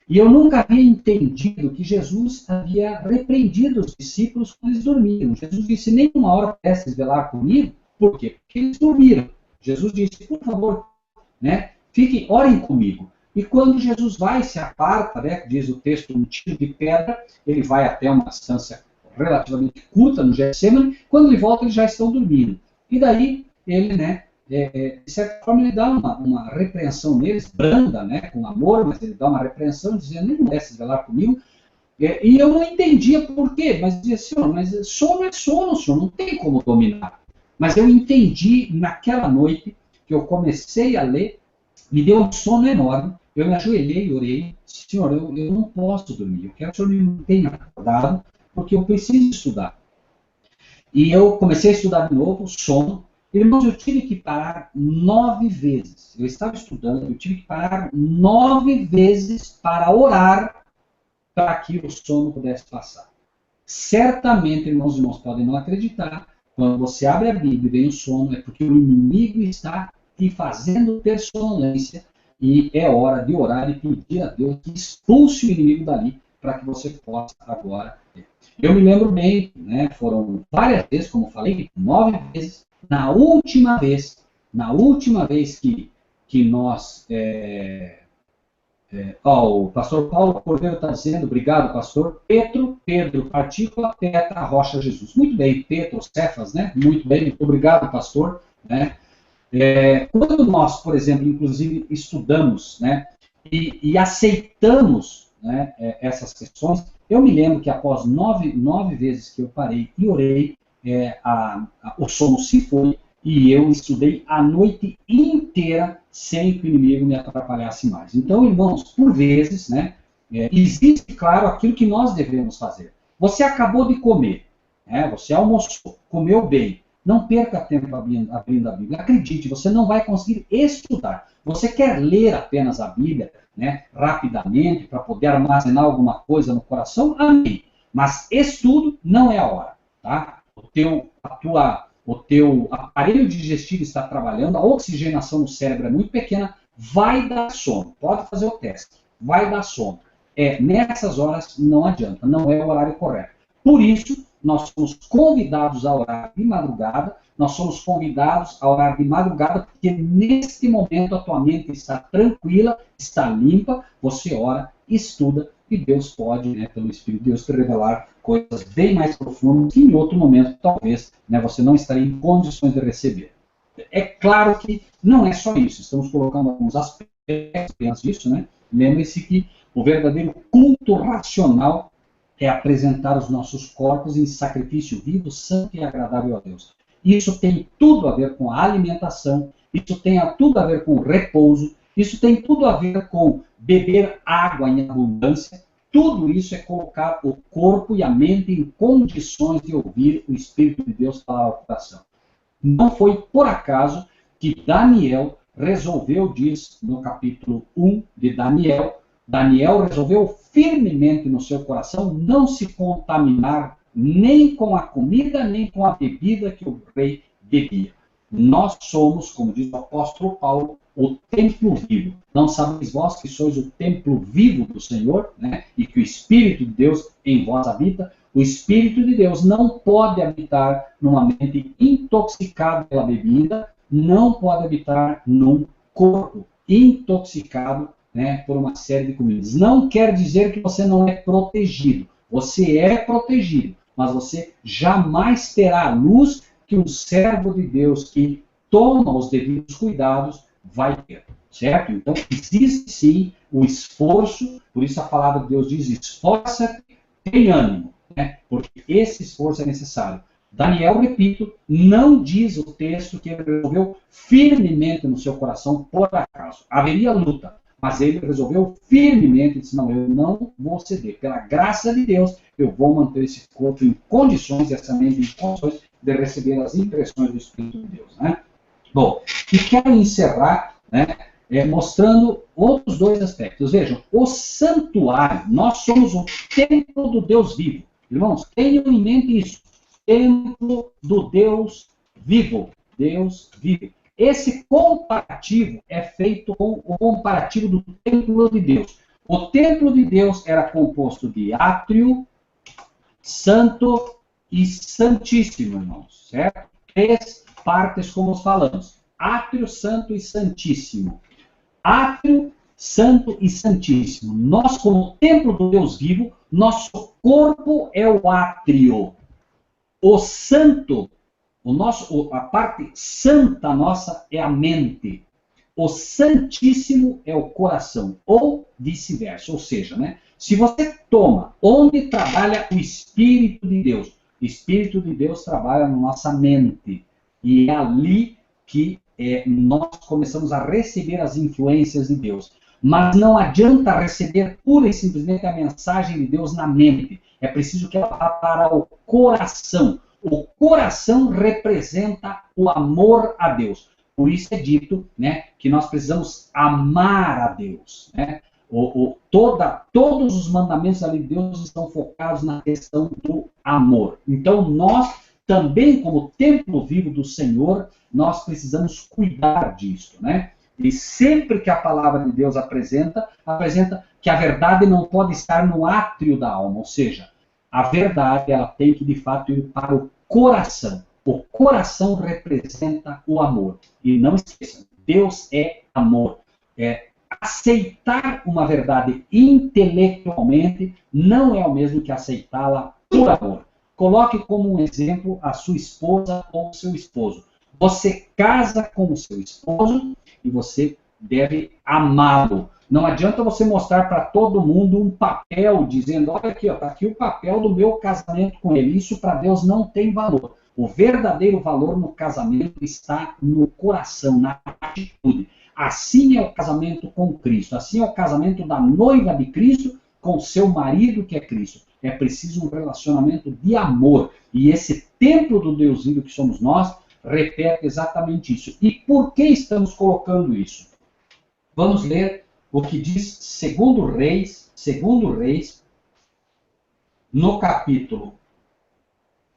E eu nunca havia entendido que Jesus havia repreendido os discípulos quando eles dormiram. Jesus disse, nenhuma hora prestes velar comigo, por quê? Porque eles dormiram. Jesus disse, por favor, né, orem comigo. E quando Jesus vai, se aparta, né, diz o texto, um tiro de pedra, ele vai até uma distância relativamente curta no Getsemane, quando ele volta eles já estão dormindo. E daí ele, né, de certa forma, ele dá uma repreensão neles, branda, né, com amor, mas ele dá uma repreensão, dizendo, nem mereces velar comigo. E eu não entendia por quê, mas dizia, Senhor, mas sono é sono, Senhor, não tem como dominar. Mas eu entendi naquela noite que eu comecei a ler, me deu um sono enorme, eu me ajoelhei, orei, Senhor, eu não posso dormir, eu quero que o Senhor me mantenha acordado, porque eu preciso estudar. E eu comecei a estudar de novo, sono. Irmãos, eu tive que parar 9 vezes. Eu estava estudando, eu tive que parar 9 vezes para orar para que o sono pudesse passar. Certamente, irmãos podem não acreditar, quando você abre a Bíblia e vem o sono, é porque o inimigo está te fazendo ter sonolência e é hora de orar e pedir a Deus que expulse o inimigo dali para que você possa agora ter. Eu me lembro bem, né, foram várias vezes, como eu falei, 9 vezes. Na última vez que nós... o pastor Paulo Cordeiro está dizendo, obrigado, pastor. Pedro, partícula, tetra, rocha, Jesus. Muito bem, Petro, Cefas, né? Muito bem, muito obrigado, pastor. Né? Quando nós, por exemplo, inclusive estudamos, né, e aceitamos, né, essas questões, eu me lembro que após 9 vezes que eu parei e orei, o sono se foi e eu estudei a noite inteira sem que o inimigo me atrapalhasse mais. Então, irmãos, por vezes, né, existe, claro, aquilo que nós devemos fazer. Você acabou de comer, né, você almoçou, comeu bem. Não perca tempo abrindo a Bíblia. Acredite, você não vai conseguir estudar. Você quer ler apenas a Bíblia, né, rapidamente, para poder armazenar alguma coisa no coração? Amém. Mas estudo não é a hora. Tá? O teu aparelho digestivo está trabalhando, a oxigenação no cérebro é muito pequena, vai dar sono. Pode fazer o teste. Vai dar sono. Nessas horas não adianta, não é o horário correto. Por isso, nós somos convidados a orar de madrugada, porque neste momento a tua mente está tranquila, está limpa, você ora, estuda, e Deus pode, né, pelo Espírito de Deus, te revelar coisas bem mais profundas que em outro momento, talvez, né, você não estaria em condições de receber. É claro que não é só isso, estamos colocando alguns aspectos disso, né? Lembre-se que o verdadeiro culto racional é apresentar os nossos corpos em sacrifício vivo, santo e agradável a Deus. Isso tem tudo a ver com a alimentação, isso tem tudo a ver com o repouso, isso tem tudo a ver com beber água em abundância. Tudo isso é colocar o corpo e a mente em condições de ouvir o Espírito de Deus falar ao coração. Não foi por acaso que Daniel resolveu, diz no capítulo 1 de Daniel resolveu firmemente no seu coração não se contaminar nem com a comida, nem com a bebida que o rei bebia. Nós somos, como diz o apóstolo Paulo, o templo vivo. Não sabeis vós que sois o templo vivo do Senhor, né? E que o Espírito de Deus em vós habita? O Espírito de Deus não pode habitar numa mente intoxicada pela bebida, não pode habitar num corpo intoxicado, né, por uma série de comidas. Não quer dizer que você não é protegido. Você é protegido, mas você jamais terá a luz que um servo de Deus que toma os devidos cuidados vai ter. Certo? Então, existe sim o esforço, por isso a palavra de Deus diz, esforça-te, tem ânimo, né? Porque esse esforço é necessário. Daniel, repito, não diz o texto que ele resolveu firmemente no seu coração por acaso. Haveria luta, mas ele resolveu firmemente e disse, não, eu não vou ceder. Pela graça de Deus, eu vou manter esse corpo em condições, essa mente em condições de receber as impressões do Espírito de Deus. Né? Bom, e quero encerrar, né, mostrando outros 2 aspectos. Vejam, o santuário, nós somos o templo do Deus vivo. Irmãos, tenham em mente isso. Templo do Deus vivo. Deus vivo. Esse comparativo é feito com o comparativo do templo de Deus. O templo de Deus era composto de átrio, santo e santíssimo, irmãos. Certo? 3 partes, como nós falamos. Átrio, santo e santíssimo. Átrio, santo e santíssimo. Nós, como templo do Deus vivo, nosso corpo é o átrio. O santo, a parte santa nossa é a mente. O santíssimo é o coração, ou vice-versa. Ou seja, né, se você toma onde trabalha o Espírito de Deus, o Espírito de Deus trabalha na nossa mente. E é ali que nós começamos a receber as influências de Deus. Mas não adianta receber pura e simplesmente a mensagem de Deus na mente. É preciso que ela vá para o coração. O coração representa o amor a Deus. Por isso é dito, né, que nós precisamos amar a Deus. Né? Todos os mandamentos da lei de Deus estão focados na questão do amor. Então, nós também, como templo vivo do Senhor, nós precisamos cuidar disso, né? E sempre que a palavra de Deus apresenta que a verdade não pode estar no átrio da alma, ou seja, a verdade ela tem que de fato ir para o coração. O coração representa o amor. E não esqueçam, Deus é amor. Aceitar uma verdade intelectualmente não é o mesmo que aceitá-la por amor. Coloque como um exemplo a sua esposa ou seu esposo. Você casa com o seu esposo e você deve amá-lo. Não adianta você mostrar para todo mundo um papel dizendo, olha aqui, está aqui o papel do meu casamento com ele. Isso para Deus não tem valor. O verdadeiro valor no casamento está no coração, na atitude. Assim é o casamento com Cristo. Assim é o casamento da noiva de Cristo com seu marido que é Cristo. É preciso um relacionamento de amor. E esse templo do Deus vivo que somos nós repete exatamente isso. E por que estamos colocando isso? Vamos ler o que diz segundo Reis, no capítulo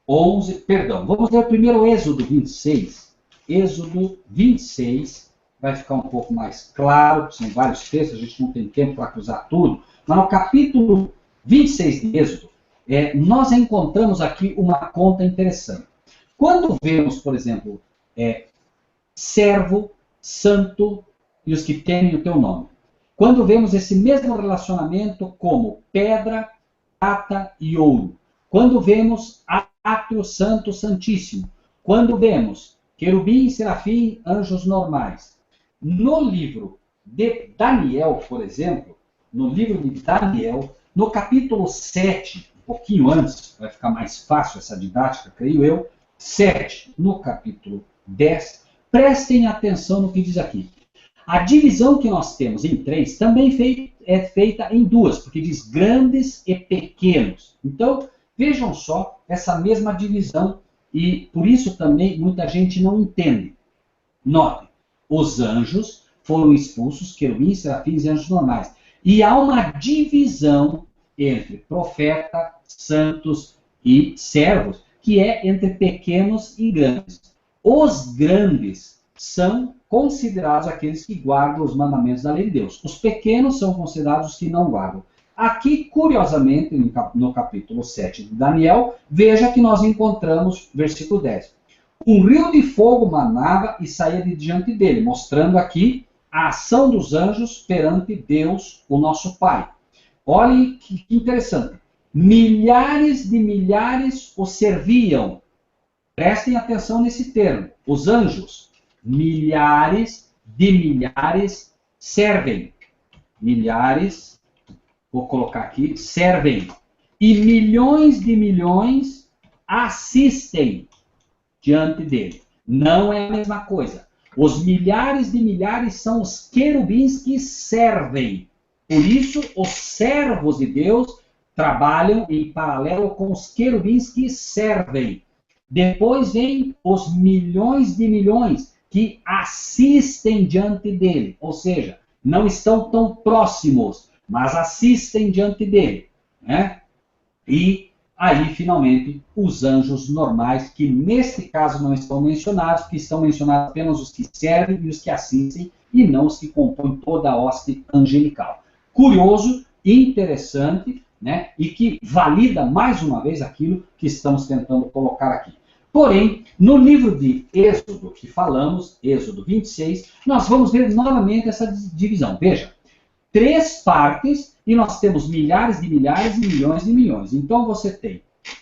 11, perdão, vamos ler primeiro Êxodo 26. Êxodo 26, vai ficar um pouco mais claro, são vários textos, a gente não tem tempo para cruzar tudo, mas no capítulo 26 de Êxodo, nós encontramos aqui uma conta interessante. Quando vemos, por exemplo, servo, santo e os que temem o teu nome, quando vemos esse mesmo relacionamento como pedra, prata e ouro, quando vemos átrio santo, santíssimo, quando vemos querubim, serafim, anjos normais, no livro de Daniel, por exemplo, no livro de Daniel, no capítulo 7, um pouquinho antes, vai ficar mais fácil essa didática, creio eu, 7, no capítulo 10, prestem atenção no que diz aqui. A divisão que nós temos em 3 também é feita em 2, porque diz grandes e pequenos. Então, vejam só essa mesma divisão, e por isso também muita gente não entende. Note, os anjos foram expulsos, querubins, serafins e anjos normais. E há uma divisão entre profeta, santos e servos, que é entre pequenos e grandes. Os grandes são considerados aqueles que guardam os mandamentos da lei de Deus. Os pequenos são considerados os que não guardam. Aqui, curiosamente, no capítulo 7 de Daniel, veja que nós encontramos, versículo 10. Um rio de fogo manava e saía de diante dele, mostrando aqui a ação dos anjos perante Deus, o nosso Pai. Olhem que interessante. Milhares de milhares o serviam. Prestem atenção nesse termo. Os anjos, milhares de milhares servem. Milhares, vou colocar aqui, servem. E milhões de milhões assistem diante dele. Não é a mesma coisa. Os milhares de milhares são os querubins que servem. Por isso, os servos de Deus trabalham em paralelo com os querubins que servem. Depois vem os milhões de milhões que assistem diante dele. Ou seja, não estão tão próximos, mas assistem diante dele. Né? E aí, finalmente, os anjos normais, que neste caso não estão mencionados, que estão mencionados apenas os que servem e os que assistem, e não os que compõem toda a hoste angelical. Curioso, interessante, né? E que valida mais uma vez aquilo que estamos tentando colocar aqui. Porém, no livro de Êxodo, que falamos, Êxodo 26, nós vamos ver novamente essa divisão. Veja, 3 partes e nós temos milhares de milhares e milhões de milhões. Então você tem,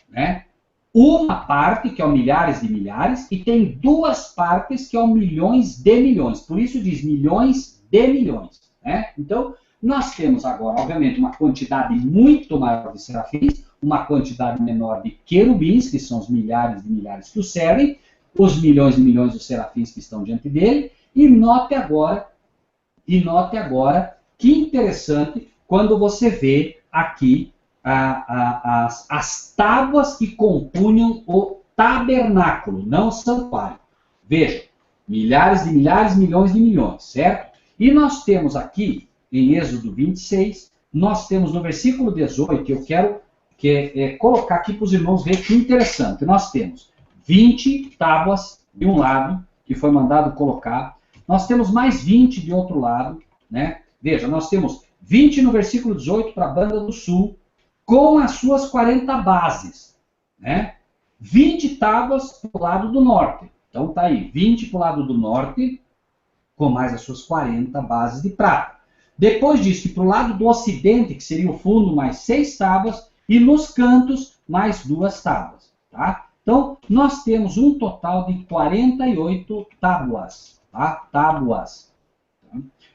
né, uma parte que é o milhares de milhares e tem 2 partes que é o milhões de milhões. Por isso diz milhões de milhões. Né? Então, nós temos agora, obviamente, uma quantidade muito maior de serafins, uma quantidade menor de querubins, que são os milhares de milhares que o servem, os milhões e milhões de serafins que estão diante dele, e note agora Que interessante quando você vê aqui as tábuas que compunham o tabernáculo, não o santuário. Veja, milhares de milhares, milhões de milhões, certo? E nós temos aqui, em Êxodo 26, nós temos no versículo 18, eu quero colocar aqui para os irmãos verem que interessante. Nós temos 20 tábuas de um lado, que foi mandado colocar. Nós temos mais 20 de outro lado, né? Veja, nós temos 20 no versículo 18 para a banda do sul, com as suas 40 bases, né? 20 tábuas para o lado do norte. Então tá aí, 20 para o lado do norte, com mais as suas 40 bases de prata. Depois disso, para o lado do ocidente, que seria o fundo, mais 6 tábuas, e nos cantos, mais 2 tábuas. Tá? Então, nós temos um total de 48 tábuas. Tá? Tábuas.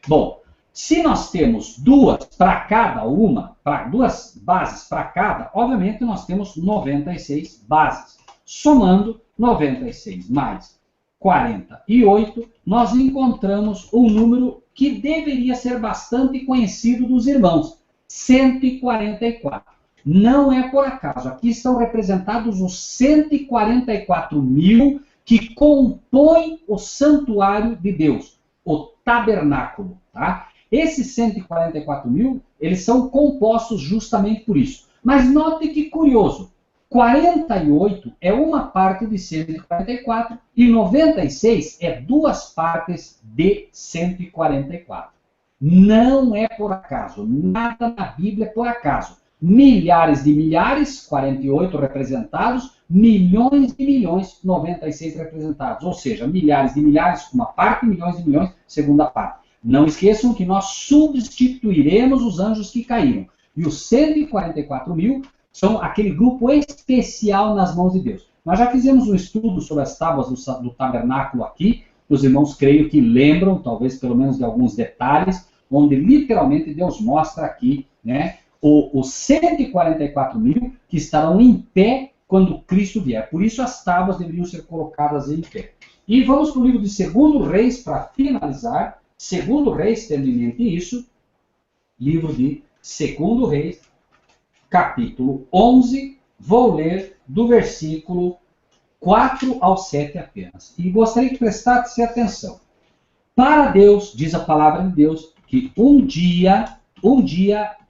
Bom, se nós temos 2 para cada uma, 2 bases para cada, obviamente nós temos 96 bases. Somando 96 mais 48, nós encontramos um número que deveria ser bastante conhecido dos irmãos, 144. Não é por acaso, aqui estão representados os 144 mil que compõem o santuário de Deus, o tabernáculo. Tá? Esses 144 mil, eles são compostos justamente por isso. Mas note que curioso, 48 é uma parte de 144 e 96 é 2 partes de 144. Não é por acaso, nada na Bíblia é por acaso. Milhares de milhares, 48 representados, milhões de milhões, 96 representados. Ou seja, milhares de milhares, uma parte, milhões de milhões, segunda parte. Não esqueçam que nós substituiremos os anjos que caíram. E os 144 mil são aquele grupo especial nas mãos de Deus. Nós já fizemos um estudo sobre as tábuas do tabernáculo aqui. Os irmãos, creio que lembram, talvez pelo menos de alguns detalhes, onde literalmente Deus mostra aqui, né, os 144 mil que estarão em pé quando Cristo vier. Por isso as tábuas deveriam ser colocadas em pé. E vamos para o livro de 2 Reis para finalizar. 2 Reis, tendo em mente isso, livro de 2 Reis, capítulo 11, vou ler do versículo 4 ao 7 apenas. E gostaria que prestasse atenção. Para Deus, diz a palavra de Deus, que um dia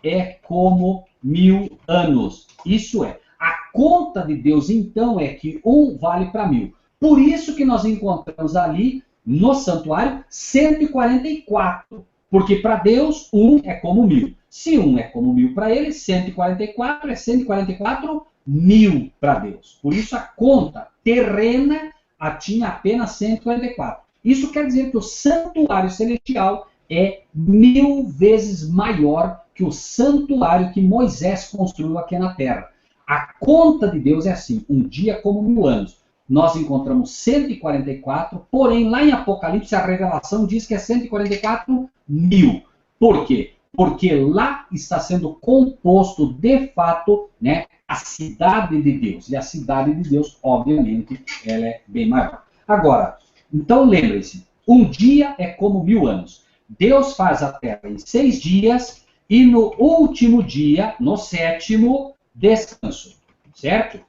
é como 1000 anos. Isso é, a conta de Deus, então, é que 1 vale para 1000. Por isso que nós encontramos ali, no santuário, 144. Porque para Deus, 1 é como 1000. Se 1 é como 1000 para ele, 144 é 144 mil para Deus. Por isso a conta terrena tinha apenas 144. Isso quer dizer que o santuário celestial é 1000 vezes maior que o santuário que Moisés construiu aqui na terra. A conta de Deus é assim, um dia como 1000 anos. Nós encontramos 144, porém lá em Apocalipse a revelação diz que é 144 mil. Por quê? Porque lá está sendo composto, de fato, né, a cidade de Deus. E a cidade de Deus, obviamente, ela é bem maior. Agora, então lembre-se, um dia é como 1000 anos. Deus faz a terra em 6 dias e no último dia, no 7º, descanso. Certo?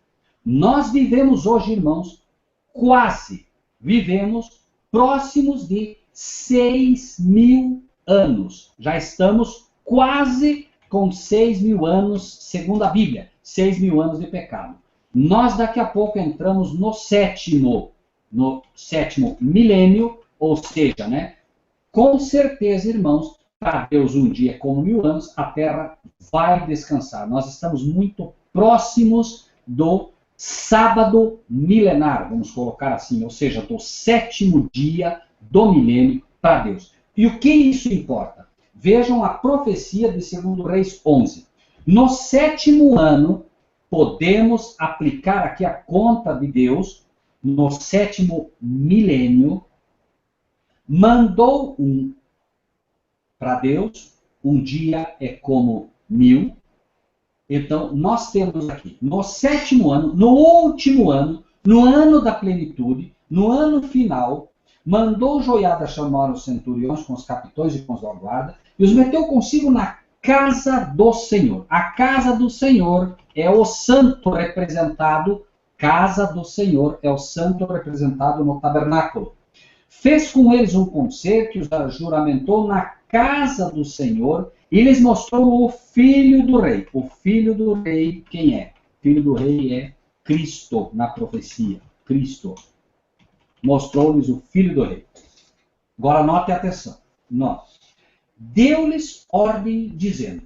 Nós vivemos hoje, irmãos, vivemos próximos de 6.000 anos. Já estamos quase com 6.000 anos, segundo a Bíblia, 6.000 anos de pecado. Nós daqui a pouco entramos no sétimo milênio, ou seja, né, com certeza, irmãos, para Deus um dia é como 1000 anos, a terra vai descansar. Nós estamos muito próximos do sábado milenar, vamos colocar assim, ou seja, do 7º dia do milênio para Deus. E o que isso importa? Vejam a profecia de 2 Reis 11. No 7º ano, podemos aplicar aqui a conta de Deus, no 7º milênio, mandou para Deus, um dia é como 1000. Então, nós temos aqui, no 7º ano, no último ano, no ano da plenitude, no ano final, mandou Joiada chamar os centuriões com os capitões e com os da guarda, e os meteu consigo na casa do Senhor. A casa do Senhor é o santo representado, casa do Senhor é o santo representado no tabernáculo. Fez com eles um concerto e os juramentou na casa do Senhor e lhes mostrou o Filho do Rei. O Filho do Rei, quem é? O Filho do Rei é Cristo, na profecia. Cristo. Mostrou-lhes o Filho do Rei. Agora note atenção. Note. Deu-lhes ordem dizendo,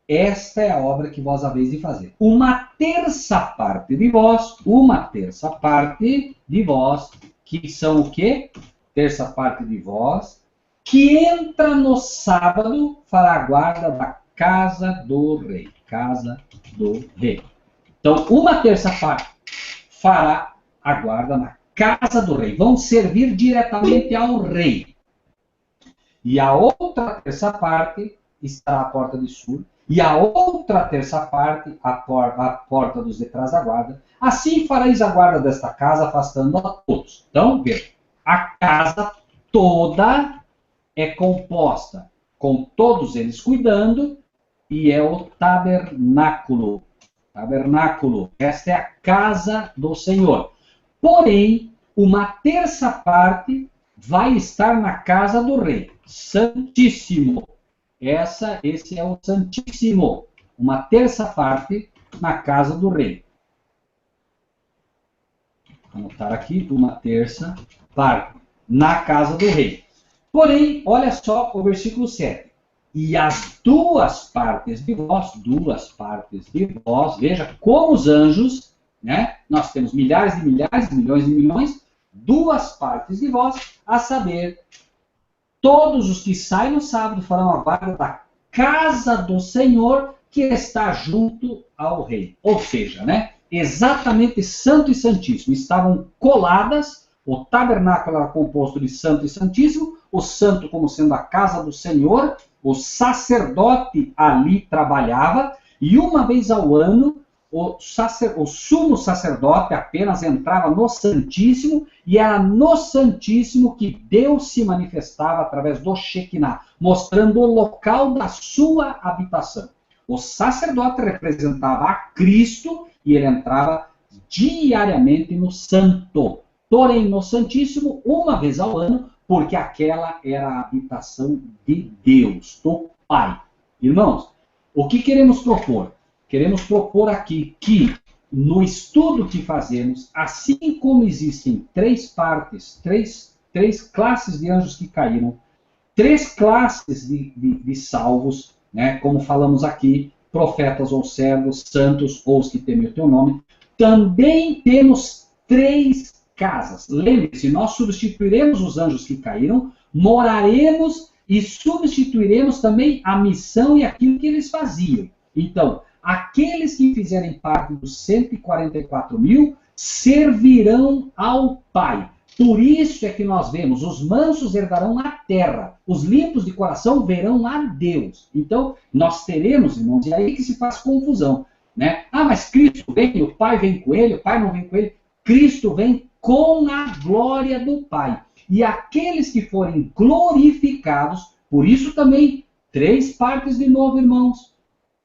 esta é a obra que vós haveis de fazer. Uma terça parte de vós, que são o quê? Terça parte de vós, que entra no sábado, fará a guarda da casa do rei. Casa do rei. Então, uma terça parte fará a guarda na casa do rei. Vão servir diretamente ao rei. E a outra terça parte estará à porta de sul. E a outra terça parte à porta dos de trás da guarda. Assim fareis a guarda desta casa, afastando a todos. Então, veja. A casa toda é composta com todos eles cuidando e é o tabernáculo. Tabernáculo. Esta é a casa do Senhor. Porém, uma terça parte vai estar na casa do rei. Santíssimo. Esse é o Santíssimo. Uma terça parte na casa do rei. Vou anotar aqui, uma terça parte na casa do rei. Porém, olha só o versículo 7. E as duas partes de vós, veja como os anjos, né? Nós temos milhares de milhares, milhões de milhões, duas partes de vós, a saber, todos os que saem no sábado farão a guarda da casa do Senhor que está junto ao rei. Ou seja, né? Exatamente santo e santíssimo. Estavam coladas, o tabernáculo era composto de santo e santíssimo, o santo como sendo a casa do Senhor, o sacerdote ali trabalhava, e uma vez ao ano, o sumo sacerdote apenas entrava no Santíssimo, e era no Santíssimo que Deus se manifestava através do Shekinah, mostrando o local da sua habitação. O sacerdote representava a Cristo, e ele entrava diariamente no Santo. Porém, no Santíssimo, uma vez ao ano, porque aquela era a habitação de Deus, do Pai. Irmãos, o que queremos propor? Queremos propor aqui que, no estudo que fazemos, assim como existem três partes, três classes de anjos que caíram, três classes de salvos, né, como falamos aqui, profetas ou servos, santos ou os que temem o teu nome, também temos três casas. Lembre-se, nós substituiremos os anjos que caíram, moraremos e substituiremos também a missão e aquilo que eles faziam. Então, aqueles que fizerem parte dos 144 mil servirão ao Pai. Por isso é que nós vemos, os mansos herdarão a terra, os limpos de coração verão a Deus. Então, nós teremos, irmãos, e aí que se faz confusão, né? Ah, mas Cristo vem, o Pai vem com ele, o Pai não vem com ele. Cristo vem com a glória do Pai. E aqueles que forem glorificados, por isso também, três partes de novo, irmãos,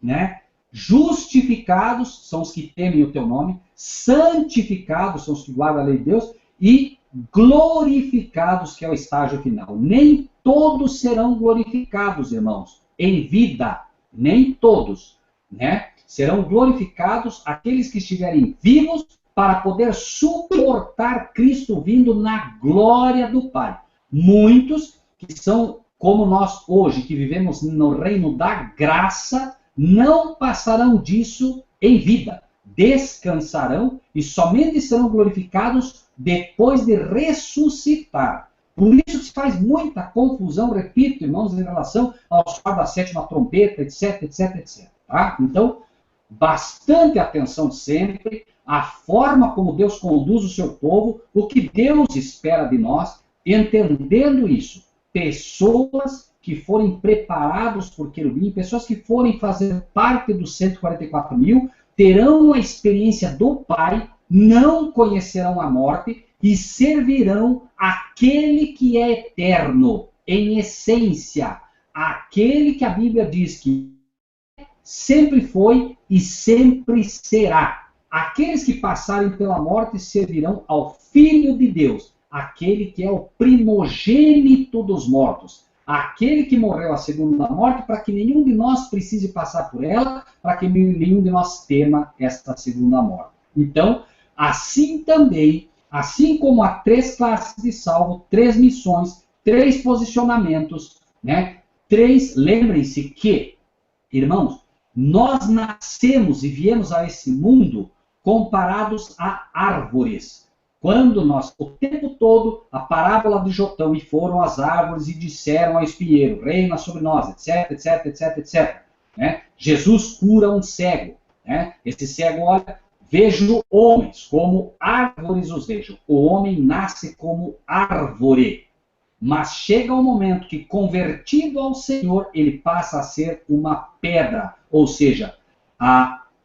né? Justificados são os que temem o teu nome, santificados são os que guardam a lei de Deus, e glorificados, que é o estágio final. Nem todos serão glorificados, irmãos, em vida. Nem todos, né? Serão glorificados aqueles que estiverem vivos para poder suportar Cristo vindo na glória do Pai. Muitos que são como nós hoje, que vivemos no reino da graça, não passarão disso em vida. Descansarão e somente serão glorificados depois de ressuscitar. Por isso se faz muita confusão, repito, irmãos, em relação ao som da sétima trombeta, etc, etc, etc. Tá? Então, bastante atenção sempre à forma como Deus conduz o seu povo, o que Deus espera de nós, entendendo isso. Pessoas que forem preparados por querubim, pessoas que forem fazer parte dos 144 mil, terão a experiência do Pai, não conhecerão a morte e servirão aquele que é eterno, em essência, aquele que a Bíblia diz que sempre foi e sempre será. Aqueles que passarem pela morte servirão ao Filho de Deus, aquele que é o primogênito dos mortos, aquele que morreu a segunda morte, para que nenhum de nós precise passar por ela, para que nenhum de nós tema esta segunda morte. Então, assim também, assim como há 3 classes de salvo, 3 missões, 3 posicionamentos, né? 3, lembrem-se que, irmãos, nós nascemos e viemos a esse mundo comparados a árvores. Quando nós, o tempo todo, a parábola de Jotão, e foram as árvores e disseram ao espinheiro, reina sobre nós, etc, etc, etc, etc. Né? Jesus cura um cego. Né? Esse cego olha, vejo homens, como árvores os vejo. O homem nasce como árvore. Mas chega um momento que, convertido ao Senhor, ele passa a ser uma pedra. Ou seja,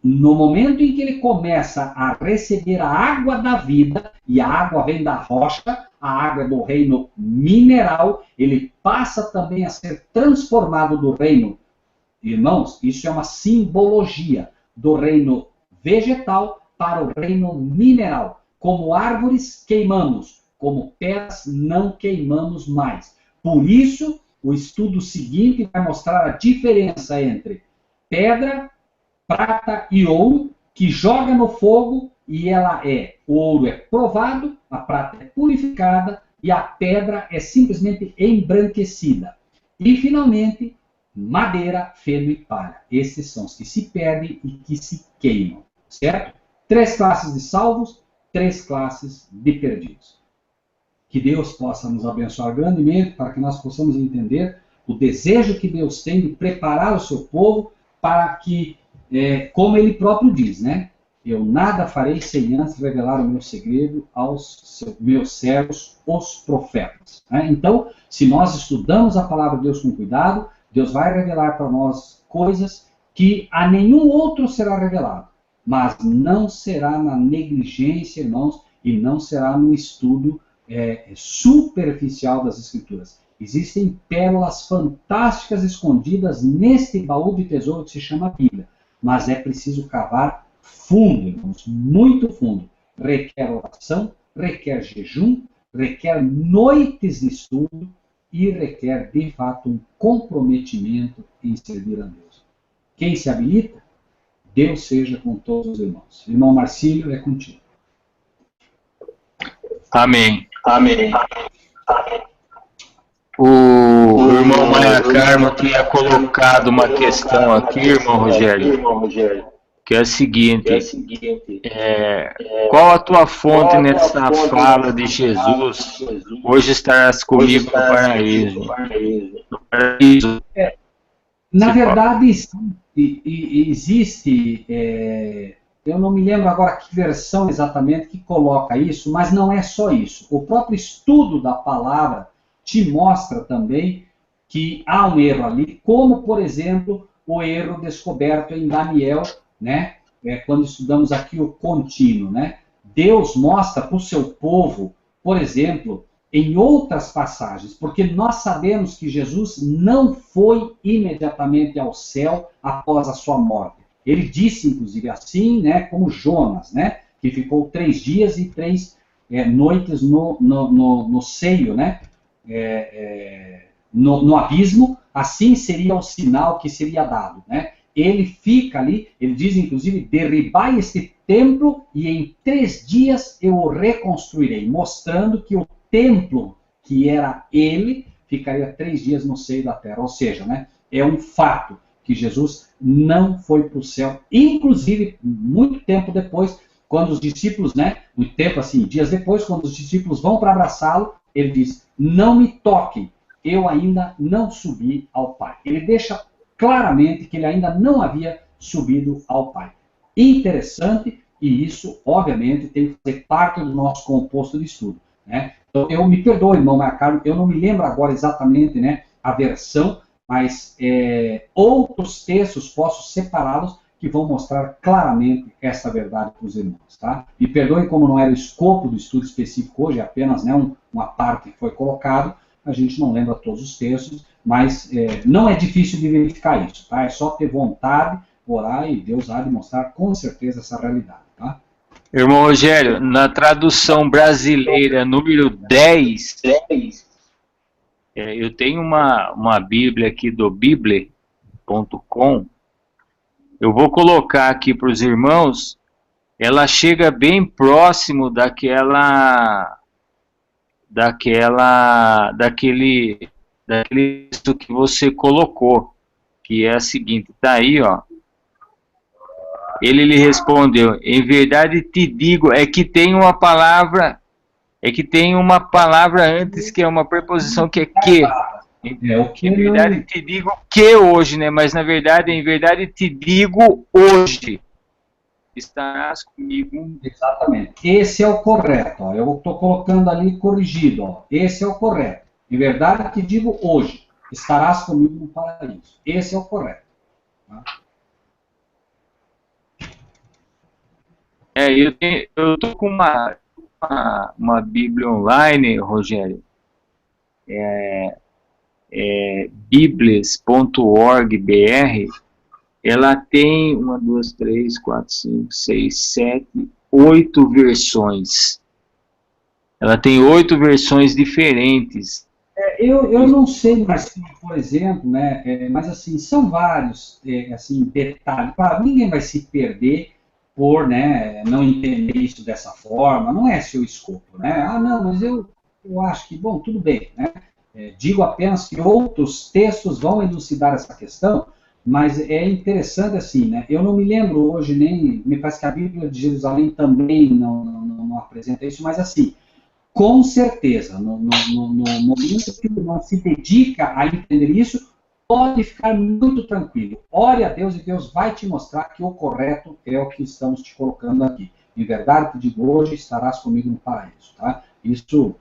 no momento em que ele começa a receber a água da vida, e a água vem da rocha, a água é do reino mineral, ele passa também a ser transformado do reino. Irmãos, isso é uma simbologia do reino vegetal para o reino mineral. Como árvores queimamos, como pedras não queimamos mais. Por isso, o estudo seguinte vai mostrar a diferença entre pedra, prata e ouro, que joga no fogo e o ouro é provado, a prata é purificada e a pedra é simplesmente embranquecida. E, finalmente, madeira, feno e palha. Esses são os que se perdem e que se queimam, certo? 3 classes de salvos, 3 classes de perdidos. Que Deus possa nos abençoar grandemente para que nós possamos entender o desejo que Deus tem de preparar o seu povo para que, como ele próprio diz, né? Eu nada farei sem antes revelar o meu segredo aos meus servos, os profetas. Né? Então, se nós estudamos a palavra de Deus com cuidado, Deus vai revelar para nós coisas que a nenhum outro será revelado. Mas não será na negligência, irmãos, e não será no estudo superficial das Escrituras. Existem pérolas fantásticas escondidas neste baú de tesouro que se chama Bíblia. Mas é preciso cavar fundo, irmãos, muito fundo. Requer oração, requer jejum, requer noites de estudo e requer, de fato, um comprometimento em servir a Deus. Quem se habilita? Deus seja com todos os irmãos. Irmão Marcílio, é contigo. Amém. Amém. O irmão Maia Carmo tinha colocado uma questão aqui, irmão Rogério, que é a seguinte, qual a tua fonte nessa fala de Jesus? Hoje estarás comigo no paraíso. Na verdade, existe, eu não me lembro agora que versão exatamente que coloca isso, mas não é só isso. O próprio estudo da palavra te mostra também que há um erro ali, como, por exemplo, o erro descoberto em Daniel, né? Quando estudamos aqui o contínuo, né? Deus mostra para o seu povo, por exemplo, em outras passagens, porque nós sabemos que Jesus não foi imediatamente ao céu após a sua morte. Ele disse, inclusive, assim, né, como Jonas, né? Que ficou 3 dias e 3 noites no seio, né? No abismo, assim seria o sinal que seria dado, né? Ele fica ali, ele diz inclusive, derribai este templo e em 3 dias eu o reconstruirei, mostrando que o templo, que era ele, ficaria 3 dias no seio da terra, ou seja, né? É um fato que Jesus não foi para o céu, inclusive, muito tempo depois, quando os discípulos, né? Muito tempo assim, dias depois, quando os discípulos vão para abraçá-lo, ele diz, não me toquem, eu ainda não subi ao Pai. Ele deixa claramente que ele ainda não havia subido ao Pai. Interessante, e isso, obviamente, tem que fazer parte do nosso composto de estudo. Né? Então, eu me perdoe, irmão Marcado, eu não me lembro agora exatamente, né, a versão, mas outros textos posso separá-los que vão mostrar claramente essa verdade para os irmãos. Tá? Me perdoem como não era o escopo do estudo específico hoje, apenas, né, uma parte que foi colocado, a gente não lembra todos os textos, mas não é difícil de verificar isso, tá? É só ter vontade, orar e Deus há de mostrar com certeza essa realidade, tá? Irmão Rogério, na tradução brasileira, número 10, eu tenho uma Bíblia aqui do Bible.com, eu vou colocar aqui para os irmãos, ela chega bem próximo daquele texto que você colocou, que é a seguinte, tá aí, ó. Ele lhe respondeu, em verdade te digo, é que tem uma palavra antes que é uma preposição que é que. Em verdade te digo que hoje, né? Mas na verdade, em verdade te digo hoje. Estarás comigo. Exatamente. Esse é o correto. Ó. Eu estou colocando ali corrigido. Ó. Esse é o correto. Em verdade te digo hoje. Estarás comigo no paraíso. Esse é o correto. Tá? Eu tô com uma Bíblia online, Rogério. Biblias.org.br. Ela tem 1, 2, 3, 4, 5, 6, 7, 8 versões. Ela tem 8 versões diferentes. Eu não sei, Marcinho, por exemplo, né? Mas assim, são vários assim, detalhes. Claro, ninguém vai se perder por, né, não entender isso dessa forma. Não é seu escopo, né? Ah, não, mas eu acho que, bom, tudo bem, né? Digo apenas que outros textos vão elucidar essa questão, mas é interessante assim, né? Eu não me lembro hoje nem, me parece que a Bíblia de Jerusalém também não apresenta isso, mas assim, com certeza, no momento que o irmão se dedica a entender isso, pode ficar muito tranquilo. Ore a Deus e Deus vai te mostrar que o correto é o que estamos te colocando aqui. Em verdade, te digo hoje, estarás comigo no paraíso, tá? Isso,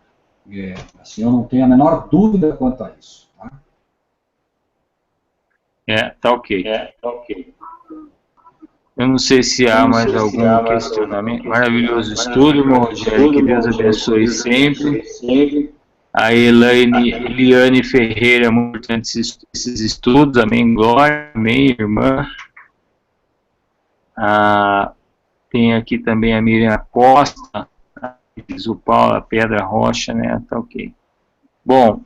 assim, eu não tenho a menor dúvida quanto a isso, tá? Tá ok. Eu não sei se há mais algum questionamento. Maravilhoso estudo, irmão Rogério. Que Deus abençoe sempre. A Eliane Ferreira, muito importante esses estudos. Amém, glória. Amém, irmã. Tem aqui também a Miriam Costa. Diz o Paulo, a Pedra Rocha, né? Tá ok. Bom.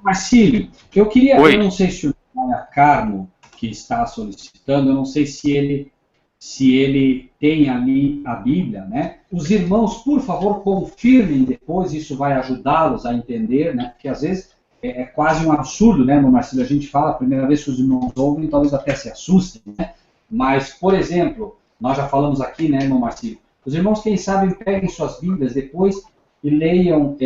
Marcílio, eu queria... Oi. Eu não sei se o Carmo, que está solicitando, eu não sei se ele tem ali a Bíblia, né? Os irmãos, por favor, confirmem depois, isso vai ajudá-los a entender, né? Porque às vezes é quase um absurdo, né, no Marcílio? A gente fala, a primeira vez que os irmãos ouvem, talvez até se assustem, né? Mas, por exemplo, nós já falamos aqui, né, no Marcílio, os irmãos, quem sabe, peguem suas Bíblias depois e leiam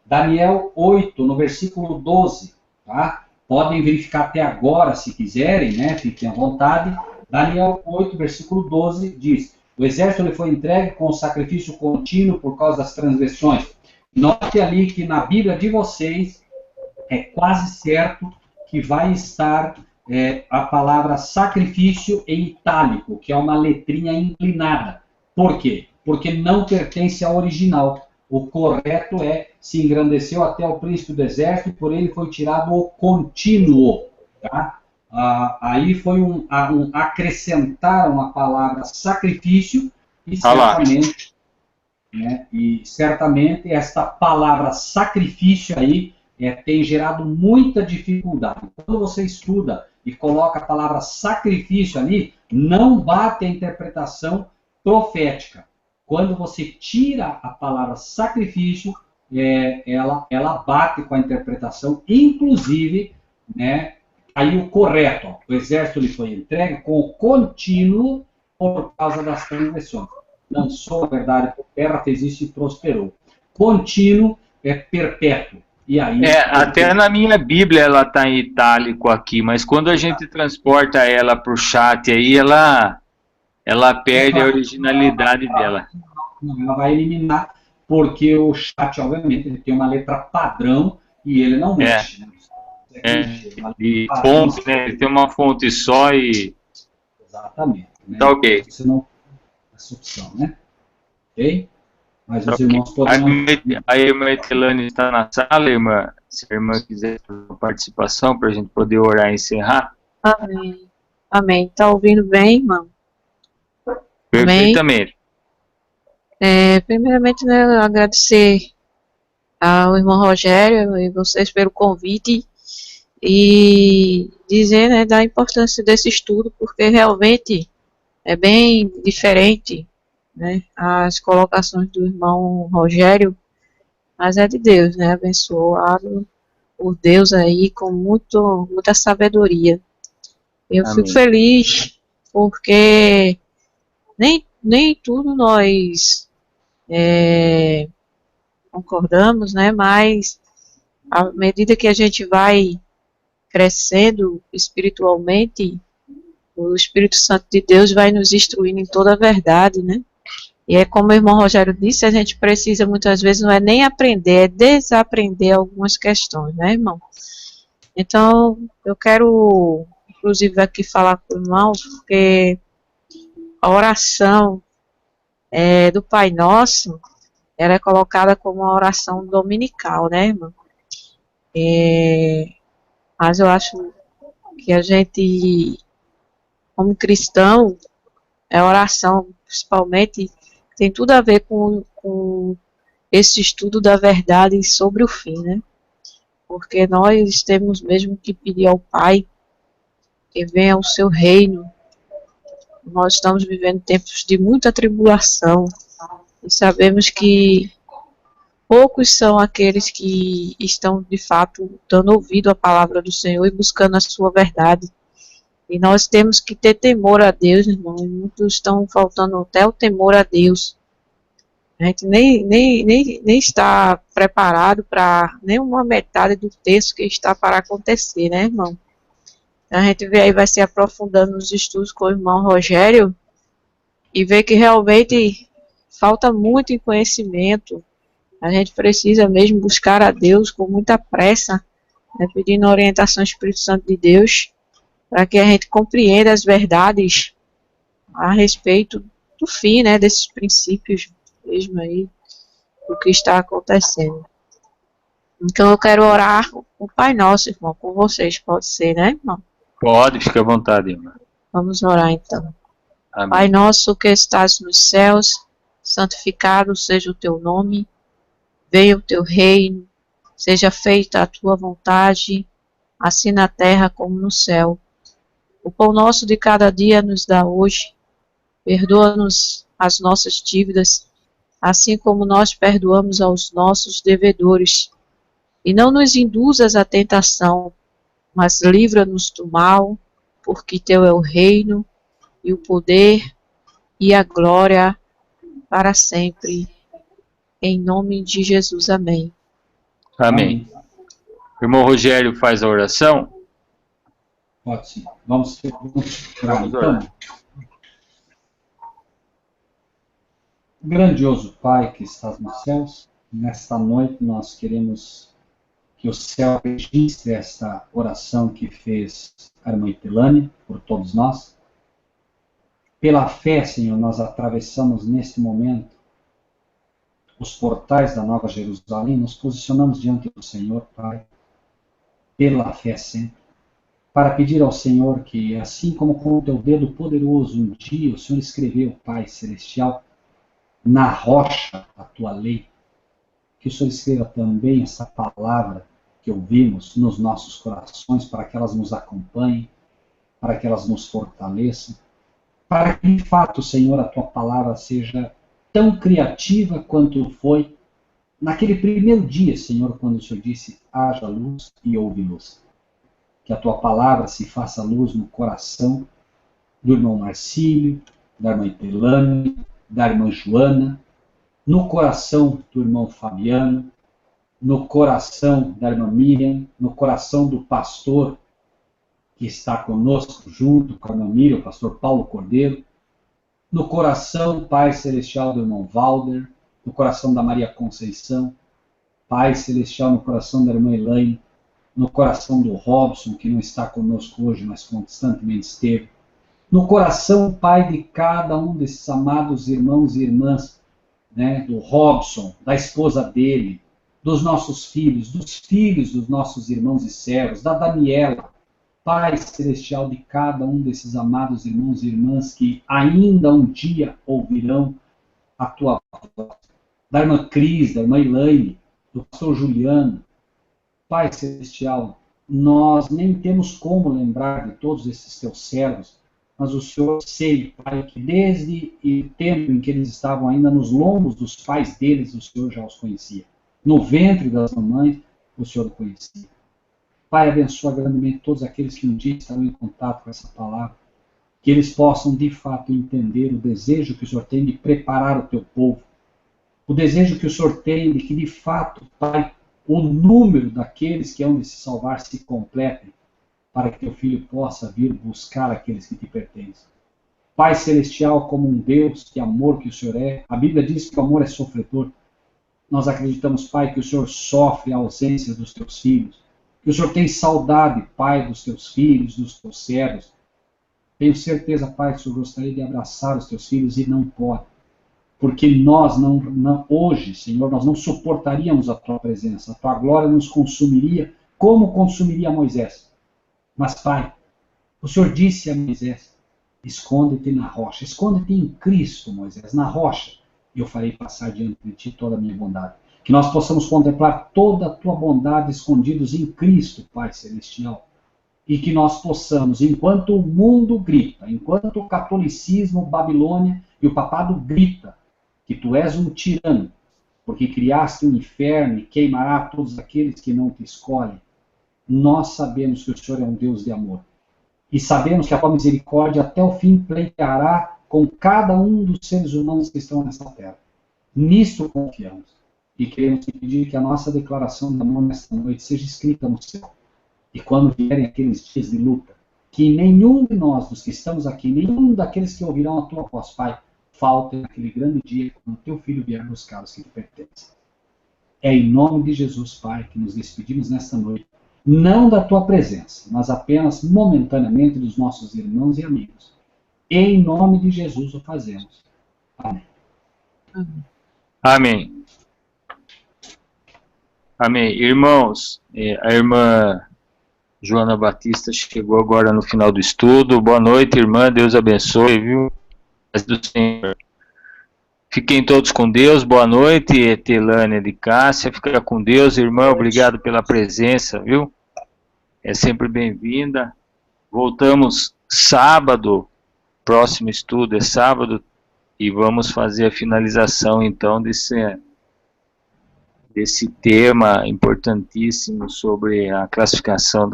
Daniel 8, no versículo 12, tá? Podem verificar até agora, se quiserem, né? Fiquem à vontade. Daniel 8, versículo 12, diz: o exército lhe foi entregue com sacrifício contínuo por causa das transgressões. Note ali que na Bíblia de vocês é quase certo que vai estar a palavra sacrifício em itálico, que é uma letrinha inclinada. Por quê? Porque não pertence ao original. O correto se engrandeceu até o príncipe do exército e por ele foi tirado o contínuo. Tá? Aí foi acrescentaram a palavra sacrifício e certamente, né, esta palavra sacrifício aí tem gerado muita dificuldade. Quando você estuda e coloca a palavra sacrifício ali, não bate a interpretação profética. Quando você tira a palavra sacrifício, ela bate com a interpretação, inclusive, né, aí o correto, ó, o exército lhe foi entregue com o contínuo por causa das transgressões. Lançou a verdade por terra, fez isso e prosperou. Contínuo é perpétuo. E aí, até na minha Bíblia ela está em itálico aqui, mas quando a gente transporta ela para o chat aí, ela perde a originalidade dela. Ela vai eliminar, porque o chat, obviamente, ele tem uma letra padrão e ele não mexe. Né? E fonte, né? Ele tem uma fonte só e... Exatamente. Né? Tá ok. Você não tem essa opção, né? Ok? Mas os irmãos podem... A irmã Etelane está na sala, irmã? Se a irmã quiser uma participação para a gente poder orar e encerrar. Amém. Amém. Tá ouvindo bem, irmão? Perfeitamente. Primeiramente, né, agradecer ao irmão Rogério e vocês pelo convite e dizer, né, da importância desse estudo, porque realmente é bem diferente, né, as colocações do irmão Rogério, mas é de Deus, né, abençoado por Deus aí com muita sabedoria. Eu Amém. fico feliz porque nem tudo nós concordamos, né, mas à medida que a gente vai crescendo espiritualmente, o Espírito Santo de Deus vai nos instruindo em toda a verdade, né? E é como o irmão Rogério disse, a gente precisa muitas vezes não é nem aprender, é desaprender algumas questões, né, irmão? Então, eu quero, inclusive, aqui falar com o irmão, porque a oração do Pai Nosso, ela é colocada como uma oração dominical, né, irmão? Mas eu acho que a gente, como cristão, a oração, principalmente, tem tudo a ver com esse estudo da verdade sobre o fim, né? Porque nós temos mesmo que pedir ao Pai que venha o seu reino. Nós estamos vivendo tempos de muita tribulação e sabemos que poucos são aqueles que estão, de fato, dando ouvido à palavra do Senhor e buscando a sua verdade. E nós temos que ter temor a Deus, irmão. E muitos estão faltando até o temor a Deus. A gente nem está preparado para nenhuma metade do texto que está para acontecer, né, irmão? A gente vê aí, vai se aprofundando nos estudos com o irmão Rogério e vê que realmente falta muito em conhecimento. A gente precisa mesmo buscar a Deus com muita pressa, né, pedindo a orientação do Espírito Santo de Deus, para que a gente compreenda as verdades a respeito do fim, né, desses princípios mesmo aí, do que está acontecendo. Então eu quero orar o Pai Nosso, irmão, com vocês, pode ser, né, irmão? Pode, fica à vontade, irmã. Vamos orar então. Amém. Pai nosso que estás nos céus, santificado seja o teu nome, venha o teu reino, seja feita a tua vontade, assim na terra como no céu. O pão nosso de cada dia nos dá hoje, perdoa-nos as nossas dívidas, assim como nós perdoamos aos nossos devedores. E não nos induzas à tentação, mas livra-nos do mal, porque teu é o reino, e o poder, e a glória, para sempre. Em nome de Jesus, amém. Amém. O irmão Rogério faz a oração? Pode sim. Vamos orar então. Grandioso Pai que estás nos céus, nesta noite nós queremos que o céu registre esta oração que fez a irmã Itelane por todos nós. Pela fé, Senhor, nós atravessamos neste momento os portais da Nova Jerusalém, nos posicionamos diante do Senhor, Pai, pela fé sempre, para pedir ao Senhor que, assim como com o teu dedo poderoso um dia o Senhor escreveu, Pai Celestial, na rocha a tua lei, que o Senhor escreva também essa palavra que ouvimos nos nossos corações, para que elas nos acompanhem, para que elas nos fortaleçam, para que, de fato, Senhor, a tua palavra seja tão criativa quanto foi naquele primeiro dia, Senhor, quando o Senhor disse, haja luz e houve luz. Que a tua palavra se faça luz no coração do irmão Marcílio, da irmã Itelane, da irmã Joana, no coração do irmão Fabiano, no coração da irmã Miriam, no coração do pastor que está conosco junto com a irmã Miriam, o pastor Paulo Cordeiro, no coração, Pai Celestial, do irmão Valder, no coração da Maria Conceição, Pai Celestial, no coração da irmã Elaine, no coração do Robson, que não está conosco hoje, mas constantemente esteve, no coração, Pai, de cada um desses amados irmãos e irmãs, né, do Robson, da esposa dele, dos nossos filhos, dos filhos dos nossos irmãos e servos, da Daniela, Pai Celestial, de cada um desses amados irmãos e irmãs que ainda um dia ouvirão a tua voz, da irmã Cris, da irmã Elaine, do pastor Juliano. Pai Celestial, nós nem temos como lembrar de todos esses teus servos, mas o Senhor sei, Pai, que desde o tempo em que eles estavam ainda nos lombos dos pais deles, o Senhor já os conhecia. No ventre das mamães, o Senhor conhecia. Pai, abençoa grandemente todos aqueles que um dia estarão em contato com essa palavra, que eles possam de fato entender o desejo que o Senhor tem de preparar o teu povo, o desejo que o Senhor tem de que de fato, Pai, o número daqueles que hão de se salvar se completem, para que teu Filho possa vir buscar aqueles que te pertencem. Pai Celestial, como um Deus de amor que o Senhor é, a Bíblia diz que o amor é sofredor. Nós acreditamos, Pai, que o Senhor sofre a ausência dos teus filhos, que o Senhor tem saudade, Pai, dos teus filhos, dos teus servos. Tenho certeza, Pai, que o Senhor gostaria de abraçar os teus filhos e não pode. Porque nós hoje, Senhor, nós não suportaríamos a tua presença. A tua glória nos consumiria como consumiria Moisés. Mas, Pai, o Senhor disse a Moisés, esconde-te na rocha. Esconde-te em Cristo, Moisés, na rocha. E eu farei passar diante de ti toda a minha bondade. Que nós possamos contemplar toda a tua bondade escondidos em Cristo, Pai Celestial. E que nós possamos, enquanto o mundo grita, enquanto o catolicismo, Babilônia e o papado grita que tu és um tirano, porque criaste um inferno e queimará todos aqueles que não te escolhem, nós sabemos que o Senhor é um Deus de amor. E sabemos que a tua misericórdia até o fim pleiteará com cada um dos seres humanos que estão nessa terra. Nisto confiamos. E queremos te pedir que a nossa declaração de amor nesta noite seja escrita no céu. E quando vierem aqueles dias de luta, que nenhum de nós, dos que estamos aqui, nenhum daqueles que ouvirão a tua voz, Pai, falte naquele grande dia quando o teu Filho vier buscar os que te pertencem. É em nome de Jesus, Pai, que nos despedimos nesta noite, não da tua presença, mas apenas momentaneamente dos nossos irmãos e amigos. Em nome de Jesus o fazemos. Amém. Amém. Amém. Irmãos, a irmã Joana Batista chegou agora no final do estudo. Boa noite, irmã. Deus abençoe, viu? Do Senhor. Fiquem todos com Deus. Boa noite, Telânia de Cássia. Fica com Deus, irmã. Obrigado pela presença, viu? É sempre bem-vinda. Voltamos sábado. Próximo estudo é sábado. E vamos fazer a finalização, então, desse tema importantíssimo sobre a classificação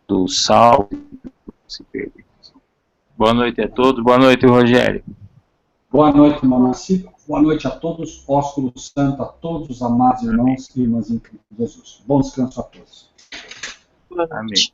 do salvo. Boa noite a todos. Boa noite, Rogério. Boa noite, irmão Macico. Boa noite a todos, ósculo santo, a todos os amados irmãos e irmãs em Cristo Jesus. Bom descanso a todos. Amém.